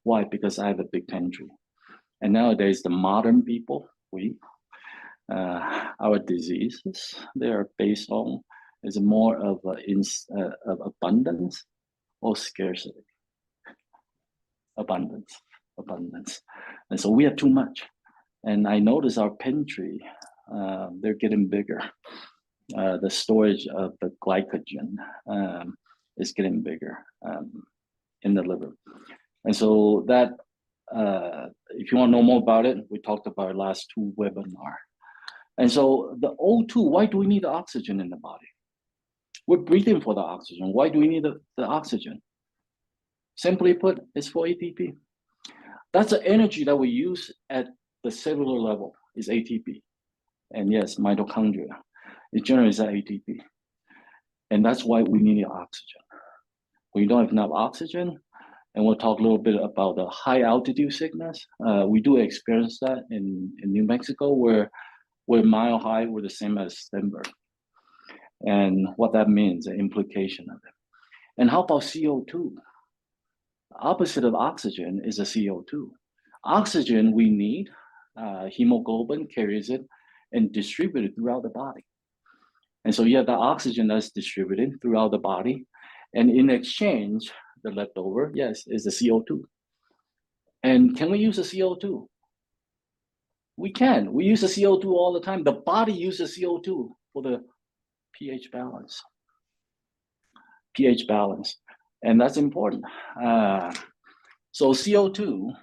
Why? Because I have a big pantry. And nowadays, the modern people, our diseases, they are based on is more of abundance or scarcity. Abundance. And so we have too much. And I notice our pantry, they're getting bigger. The storage of the glycogen is getting bigger in the liver. And so that, if you want to know more about it, we talked about it last 2 webinars. And so the O2, why do we need the oxygen in the body? We're breathing for the oxygen. Why do we need the oxygen? Simply put, it's for ATP. That's the energy that we use at the cellular level, is ATP. And yes, mitochondria, it generates that ATP. And that's why we need oxygen. When you don't have enough oxygen, and we'll talk a little bit about the high altitude sickness. We do experience that in New Mexico, where we're mile high, we're the same as Denver. And what that means, the implication of it. And how about CO2? The opposite of oxygen is a CO2. Oxygen we need, hemoglobin carries it and distributed throughout the body. And so you have the oxygen that's distributed throughout the body. And in exchange, the leftover, yes, is the CO2. And can we use the CO2? We can. We use the CO2 all the time. The body uses CO2 for the pH balance. pH balance. And that's important. So CO2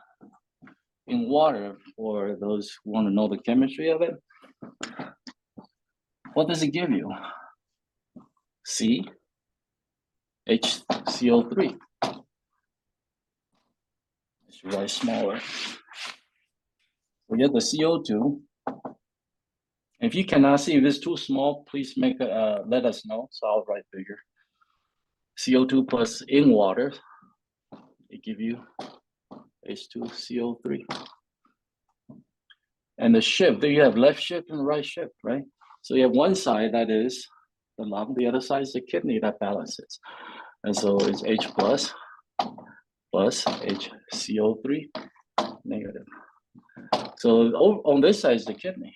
in water, for those who want to know the chemistry of it, what does it give you? HCO3. It's really smaller. We get the CO2. If you cannot see, if it's too small, please let us know, so I'll write bigger. CO2 plus in water, it give you H2CO3. And the shift, there you have left shift and right shift, right? So you have one side that is the lung, the other side is the kidney that balances. And so it's H plus HCO3 negative. So on this side is the kidney.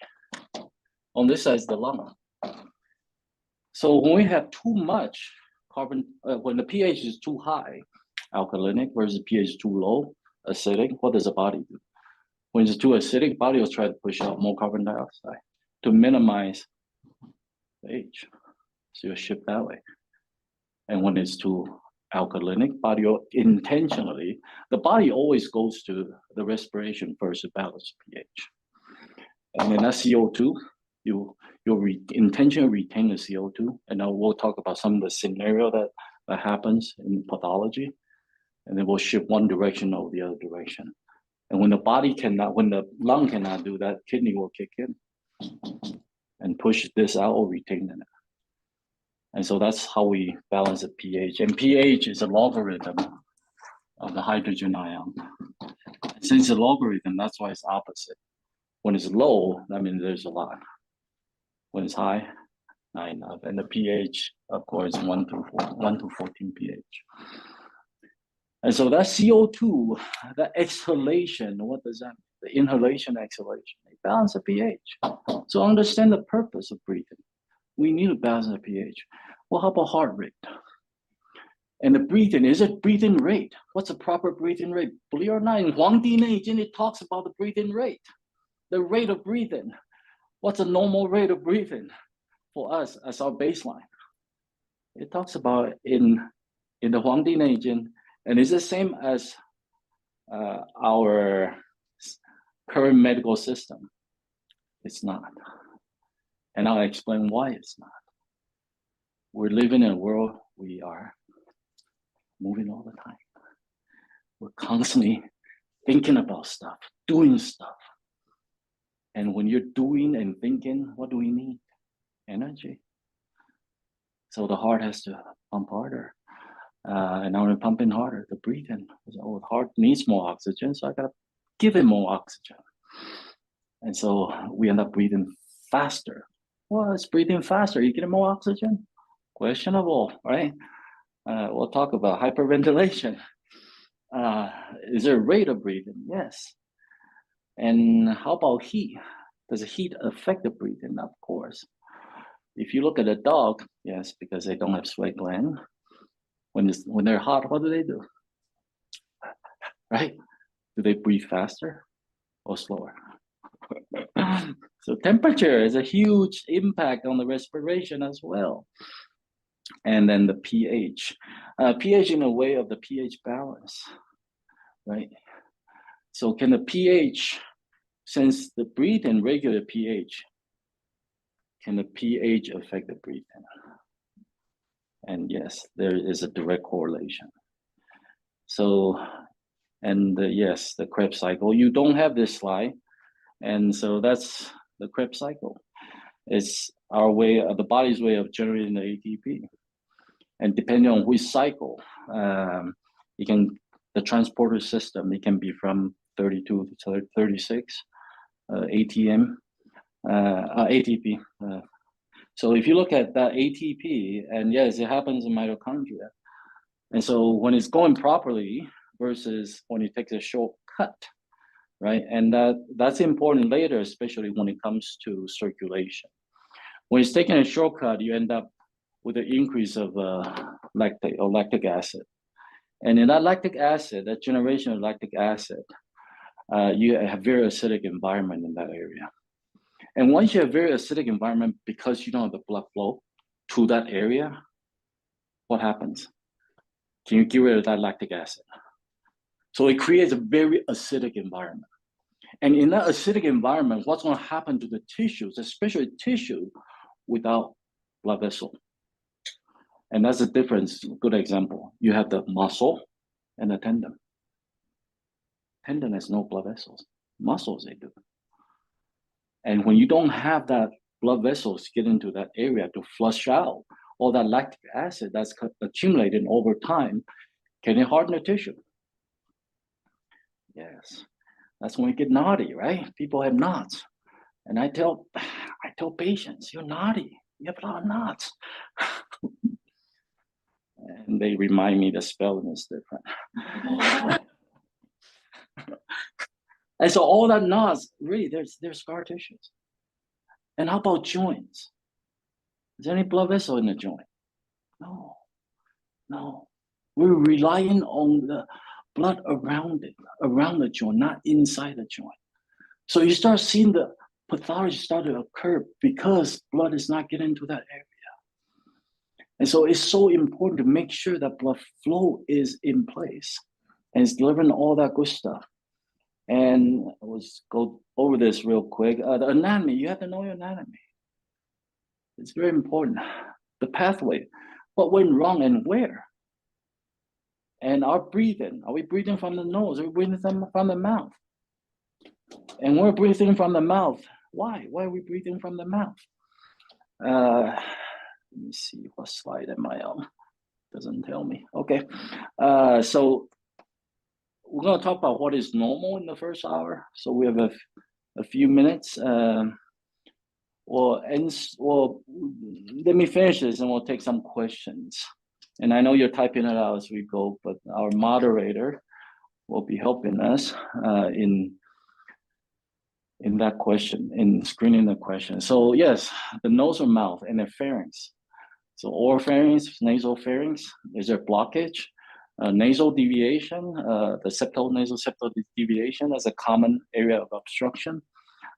On this side is the lung. So when we have too much carbon, when the pH is too high, alkalinic, versus the pH is too low, acidic, what does the body do? When it's too acidic, body will try to push out more carbon dioxide to minimize the H. So you'll shift that way. And when it's too alkalinic, body will intentionally, the body always goes to the respiration first to balance pH. And then that CO2, you'll intentionally retain the CO2. And now we'll talk about some of the scenario that happens in pathology. And then we'll shift one direction or the other direction. And when the lung cannot do that, kidney will kick in and push this out or retain it. And so that's how we balance the pH. And pH is a logarithm of the hydrogen ion. And since it's a logarithm, that's why it's opposite. When it's low, that means there's a lot. When it's high, not enough. And the pH, of course, 1 to 14 pH. And so that CO2, that exhalation, what does that mean? The inhalation, exhalation. balance the pH. So understand the purpose of breathing. We need to balance the pH. Well, how about heart rate? And the breathing, is it breathing rate? What's the proper breathing rate? Believe it or not, in Huangdi Neijing, it talks about the breathing rate, the rate of breathing. What's a normal rate of breathing for us as our baseline? It talks about in the Huangdi Neijing, and it's the same as our current medical system. It's not. And I'll explain why it's not. We're living in a world we are moving all the time. We're constantly thinking about stuff, doing stuff. And when you're doing and thinking, what do we need? Energy. So the heart has to pump harder. And now we're pumping harder, the breathing. Oh, the heart needs more oxygen, so I gotta give it more oxygen. And so we end up breathing faster. Well, it's breathing faster. You get more oxygen? Questionable, right? We'll talk about hyperventilation. Is there a rate of breathing? Yes. And how about heat? Does the heat affect the breathing? Of course. If you look at a dog, yes, because they don't have sweat gland. When they're hot, what do? Right? Do they breathe faster or slower? So temperature is a huge impact on the respiration as well. And then the pH. pH in a way of the pH balance, right? So can the pH, since the breathing regulate pH, can the pH affect the breathing? And yes, there is a direct correlation. So, and yes, the Krebs cycle. You don't have this slide. And so that's the Krebs cycle. It's our way, the body's way of generating the ATP. And depending on which cycle, the transporter system, it can be from 32 to 36 ATP. So if you look at that ATP, and yes, it happens in mitochondria. And so when it's going properly versus when it takes a shortcut, right? And that's important later, especially when it comes to circulation. When it's taking a shortcut, you end up with an increase of lactic acid. And in that lactic acid, that generation of lactic acid, you have very acidic environment in that area. And once you have very acidic environment, because you don't have the blood flow to that area, what happens? Can you get rid of that lactic acid? So it creates a very acidic environment. And in that acidic environment, what's going to happen to the tissues, especially tissue without blood vessel? And that's the difference. Good example. You have the muscle and the tendon. Tendon has no blood vessels. Muscles, they do. And when you don't have that blood vessels get into that area to flush out all that lactic acid that's accumulated over time, can it harden the tissue? Yes. That's when we get naughty, right? People have knots. And I tell patients, you're naughty. You have a lot of knots. And they remind me the spelling is different. And so all that knots, really, there's scar tissues. And how about joints? Is there any blood vessel in the joint? No. We're relying on the blood around the joint, not inside the joint. So you start seeing the pathology start to occur because blood is not getting to that area. And so it's so important to make sure that blood flow is in place and it's delivering all that good stuff. And let's go over this real quick. The anatomy, you have to know your anatomy. It's very important. The pathway, what went wrong and where? And our breathing, are we breathing from the nose? Are we breathing from the mouth? And we're breathing from the mouth. Why? Why are we breathing from the mouth? Let me see, what slide am I on? Doesn't tell me. Okay. So we're going to talk about what is normal in the first hour. So we have a few minutes. Well, let me finish this and we'll take some questions. And I know you're typing it out as we go, but our moderator will be helping us in in that question, in screening the question. So yes, the nose or mouth and the pharynx. So oropharynx, nasal pharynx, is there blockage? Nasal deviation, the septal nasal septal deviation is a common area of obstruction.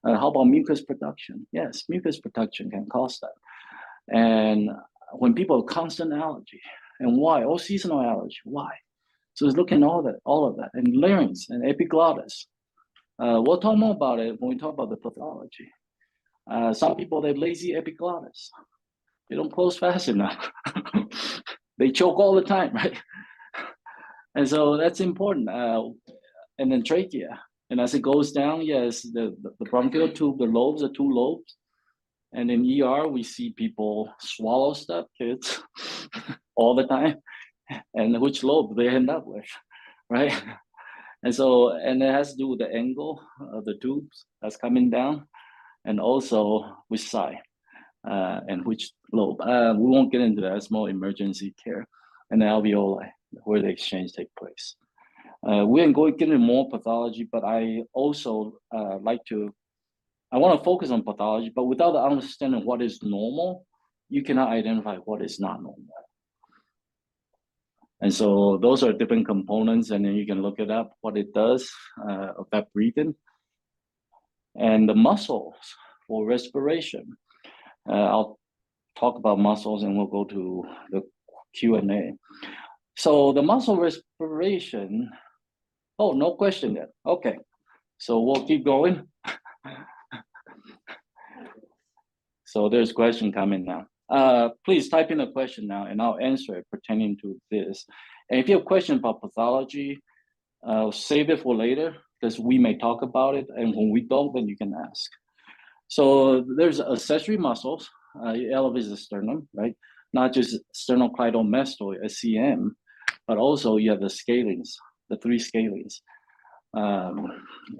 How about mucus production? Yes, mucus production can cause that. And when people have constant allergy, and why? Or seasonal allergy, why? So it's looking at all of that, and larynx and epiglottis. We'll talk more about it when we talk about the pathology. Some people, they have lazy epiglottis. They don't close fast enough. They choke all the time, right? And so that's important. And then trachea. And as it goes down, yes, the bronchial tube, the lobes, the two lobes. And in ER, we see people swallow stuff, kids, all the time. And which lobe they end up with, right? And so, and it has to do with the angle of the tubes that's coming down, and also which side and which lobe. We won't get into that. It's more emergency care. And the alveoli, where the exchange take place. We ain't going to get into more pathology, but I also I want to focus on pathology, but without the understanding what is normal, you cannot identify what is not normal. And so those are different components, and then you can look it up, what it does, affect breathing. And the muscles for respiration. I'll talk about muscles and we'll go to the Q&A. So the muscle respiration, oh, no question yet. Okay, so we'll keep going. So there's a question coming now. Please type in a question now and I'll answer it pertaining to this. And if you have a question about pathology, save it for later because we may talk about it. And when we don't, then you can ask. So there's accessory muscles. It elevates the sternum, right? Not just sternocleidomastoid, SCM, but also you have the scalenes, the three scalenes,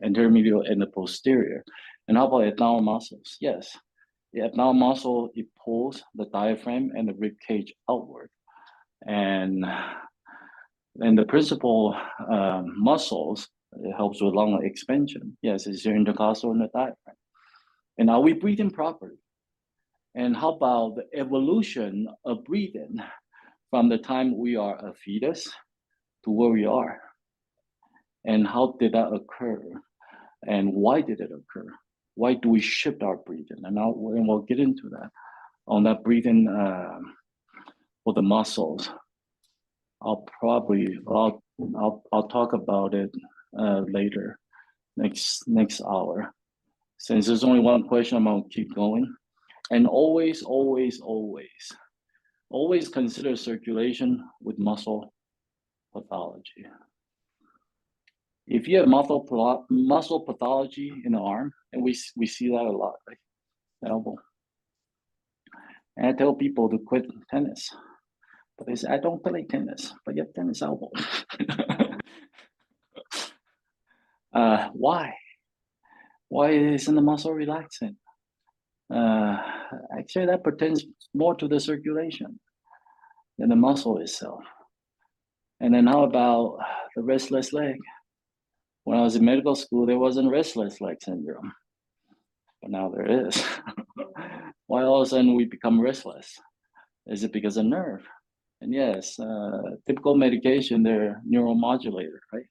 intermedial and the posterior. And how about abdominal muscles? Yes, the abdominal muscle, it pulls the diaphragm and the rib cage outward. And the principal muscles, it helps with lung expansion. Yes, it's your intercostal and the diaphragm. And are we breathing properly? And how about the evolution of breathing from the time we are a fetus to where we are? And how did that occur? And why did it occur? Why do we shift our breathing? And we'll get into that on that breathing for the muscles. I'll talk about it later, next hour. Since there's only one question, I'm gonna keep going. And always consider circulation with muscle pathology. If you have muscle pathology in the arm, and we see that a lot, right? The elbow. And I tell people to quit tennis, but they say, I don't play tennis, but you have tennis elbow. Why? Why isn't the muscle relaxing? Actually, that pertains more to the circulation than the muscle itself. And then how about the restless leg? When I was in medical school, there wasn't restless leg syndrome, but now there is. Why all of a sudden we become restless? Is it because of nerve? And yes, typical medication, they're neuromodulator, right?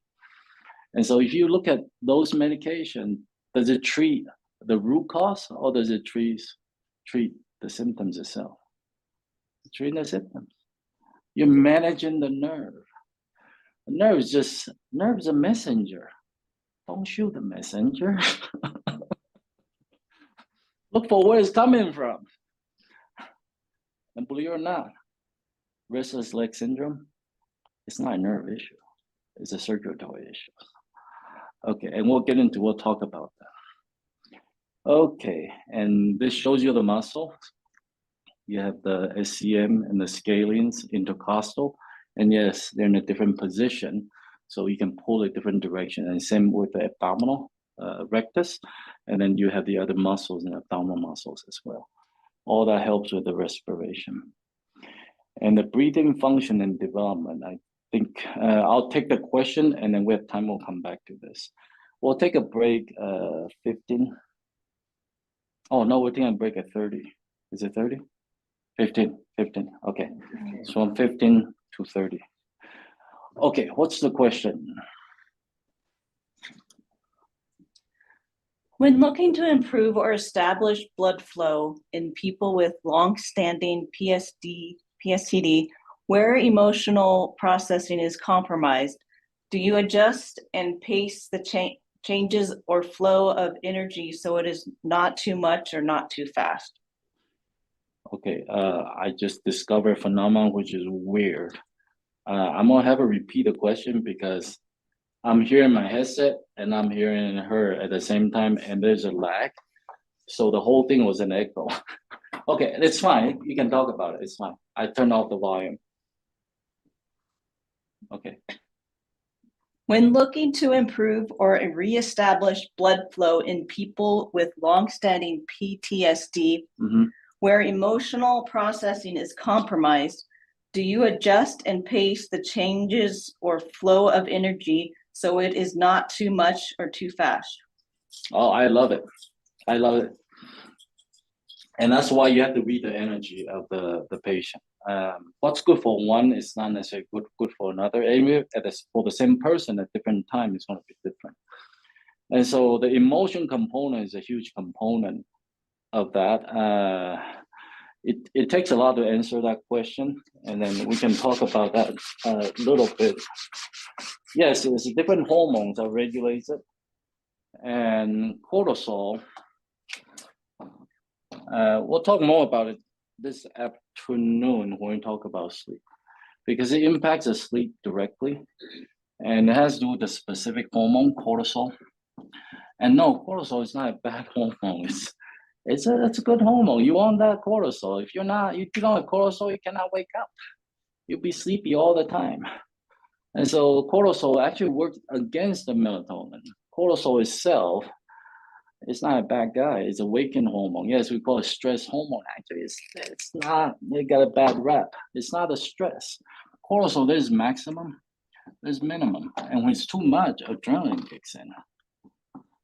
And so if you look at those medications, does it treat the root cause or does it treat the symptoms itself? It's treating the symptoms. You're managing the nerve. The nerve is a messenger. Don't shoot the messenger. Look for where it's coming from. And believe it or not, restless leg syndrome, it's not a nerve issue. It's a circulatory issue. Okay, and we'll talk about that. Okay, and this shows you the muscle. You have the SCM and the scalenes, intercostal, and yes, they're in a different position, so you can pull a different direction. And same with the abdominal rectus, and then you have the other muscles and abdominal muscles as well. All that helps with the respiration. And the breathing function and development, I think I'll take the question, and then we have time, we'll come back to this. We'll take a break, 15. Oh, no, we're taking a break at 30. Is it 30? 15, okay. So from 15 to 30. Okay, what's the question? When looking to improve or establish blood flow in people with long-standing PSTD, where emotional processing is compromised, do you adjust and pace the changes or flow of energy so it is not too much or not too fast? Okay, I just discovered a phenomenon which is weird. I'm gonna have her repeat the question because I'm hearing my headset and I'm hearing her at the same time, and there's a lag. So the whole thing was an echo. Okay, it's fine. You can talk about it. It's fine. I turned off the volume. Okay. When looking to improve or reestablish blood flow in people with long-standing PTSD, where emotional processing is compromised, do you adjust and pace the changes or flow of energy so it is not too much or too fast? Oh, I love it. I love it. And that's why you have to read the energy of the patient. What's good for one is not necessarily good for another. And for the same person at different time, it's going to be different. And so the emotion component is a huge component of that. It takes a lot to answer that question, and then we can talk about that a little bit. Yes, it's different hormones that regulates it, and cortisol. We'll talk more about it this afternoon when we talk about sleep, because it impacts the sleep directly, and it has to do with the specific hormone, cortisol. And no, cortisol is not a bad hormone. It's a good hormone. You want that cortisol. If you don't have cortisol, you cannot wake up. You'll be sleepy all the time. And so cortisol actually works against the melatonin. Cortisol itself is not a bad guy. It's a waking hormone. Yes, we call it stress hormone. Actually, it's not. It got a bad rap. It's not a stress. Cortisol, there's maximum, there's minimum, and when it's too much, adrenaline kicks in.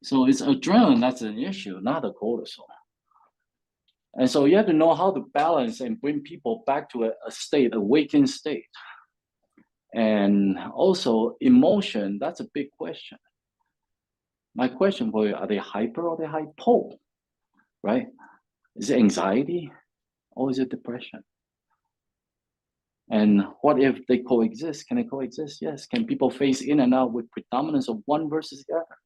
So it's adrenaline that's an issue, not the cortisol. And so you have to know how to balance and bring people back to a state, awakened state. And also emotion, that's a big question. My question for you, are they hyper or are they hypo, right? Is it anxiety or is it depression? And what if they coexist? Can they coexist? Yes. Can people phase in and out with predominance of one versus the other?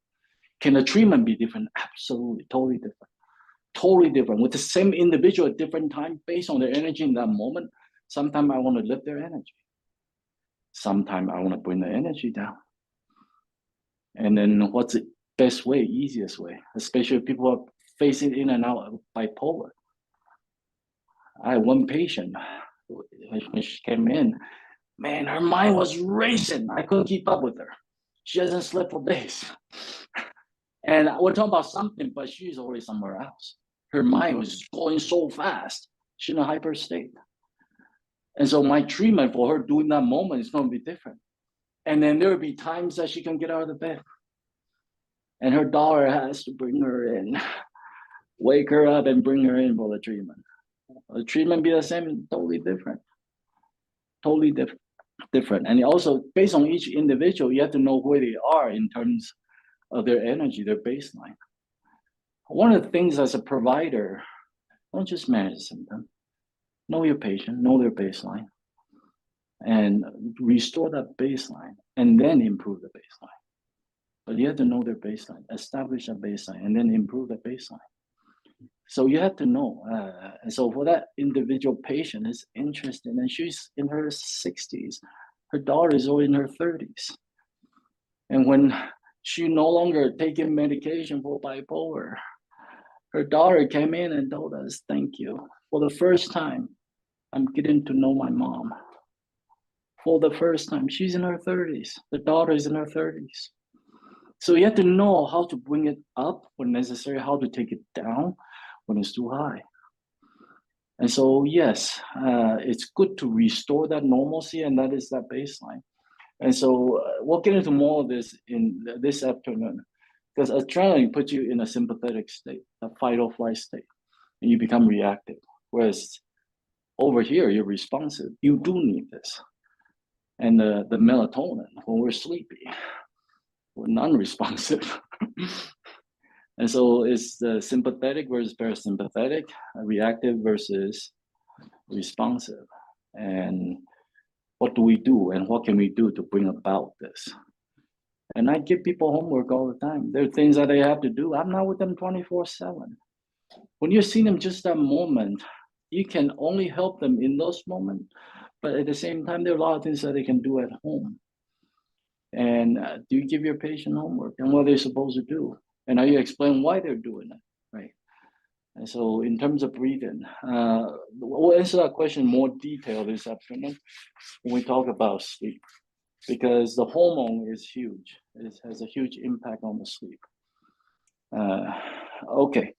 Can the treatment be different? Absolutely, totally different. Totally different. With the same individual at different time, based on their energy in that moment, sometimes I want to lift their energy. Sometimes I want to bring the energy down. And then what's the best way, easiest way, especially if people are facing in and out of bipolar. I had one patient, when she came in, man, her mind was racing. I couldn't keep up with her. She hasn't slept for days. And we're talking about something, but she's already somewhere else. Her mind was going so fast. She's in a hyper state. And so my treatment for her during that moment is going to be different. And then there will be times that she can get out of the bed. And her daughter has to bring her in, wake her up and bring her in for the treatment. The treatment be the same, totally different. Totally different. And also, based on each individual, you have to know where they are in terms of their energy, their baseline. One of the things as a provider, don't just manage symptoms. Know your patient, know their baseline, and restore that baseline, and then improve the baseline. But you have to know their baseline, establish a baseline, and then improve the baseline. So you have to know. And so for that individual patient, it's interesting, and she's in her 60s. Her daughter is already in her 30s. And when she no longer taking medication for bipolar, her daughter came in and told us, thank you. For the first time, I'm getting to know my mom. For the first time, she's in her 30s. The daughter is in her 30s. So you have to know how to bring it up when necessary, how to take it down when it's too high. And so, yes, it's good to restore that normalcy, and that is that baseline. And so we'll get into more of this in this afternoon. because adrenaline puts you in a sympathetic state, a fight or flight state, and you become reactive. Whereas over here, you're responsive. You do need this. And the melatonin, when we're sleepy, we're non-responsive. And so it's the sympathetic versus parasympathetic, reactive versus responsive. And what do we do, and what can we do to bring about this? And I give people homework all the time. There are things that they have to do. I'm not with them 24/7. When you're seeing them just that moment, you can only help them in those moments. But at the same time, there are a lot of things that they can do at home. And do you give your patient homework and what they're supposed to do? And how you explain why they're doing it, right? And so in terms of breathing, we'll answer that question more detail this afternoon when we talk about sleep, because the hormone is huge. It has a huge impact on the sleep. Okay,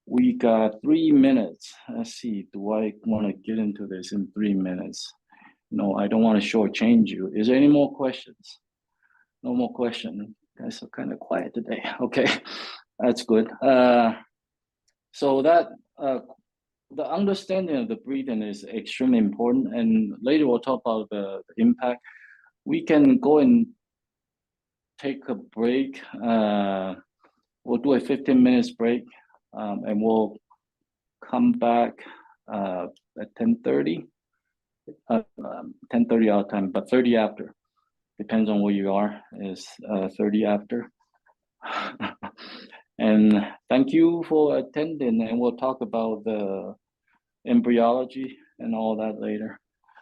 we got 3 minutes. Let's see, do I want to get into this in 3 minutes? No, I don't want to shortchange you. Is there any more questions? No more questions. You guys are kind of quiet today. Okay, that's good. So that the understanding of the breathing is extremely important. And later we'll talk about the impact. We can go and take a break. We'll do a 15 minutes break, and we'll come back at 10:30. 10:30 our time, but 30 after. Depends on where you are, is 30 after. And thank you for attending, and we'll talk about the embryology and all that later.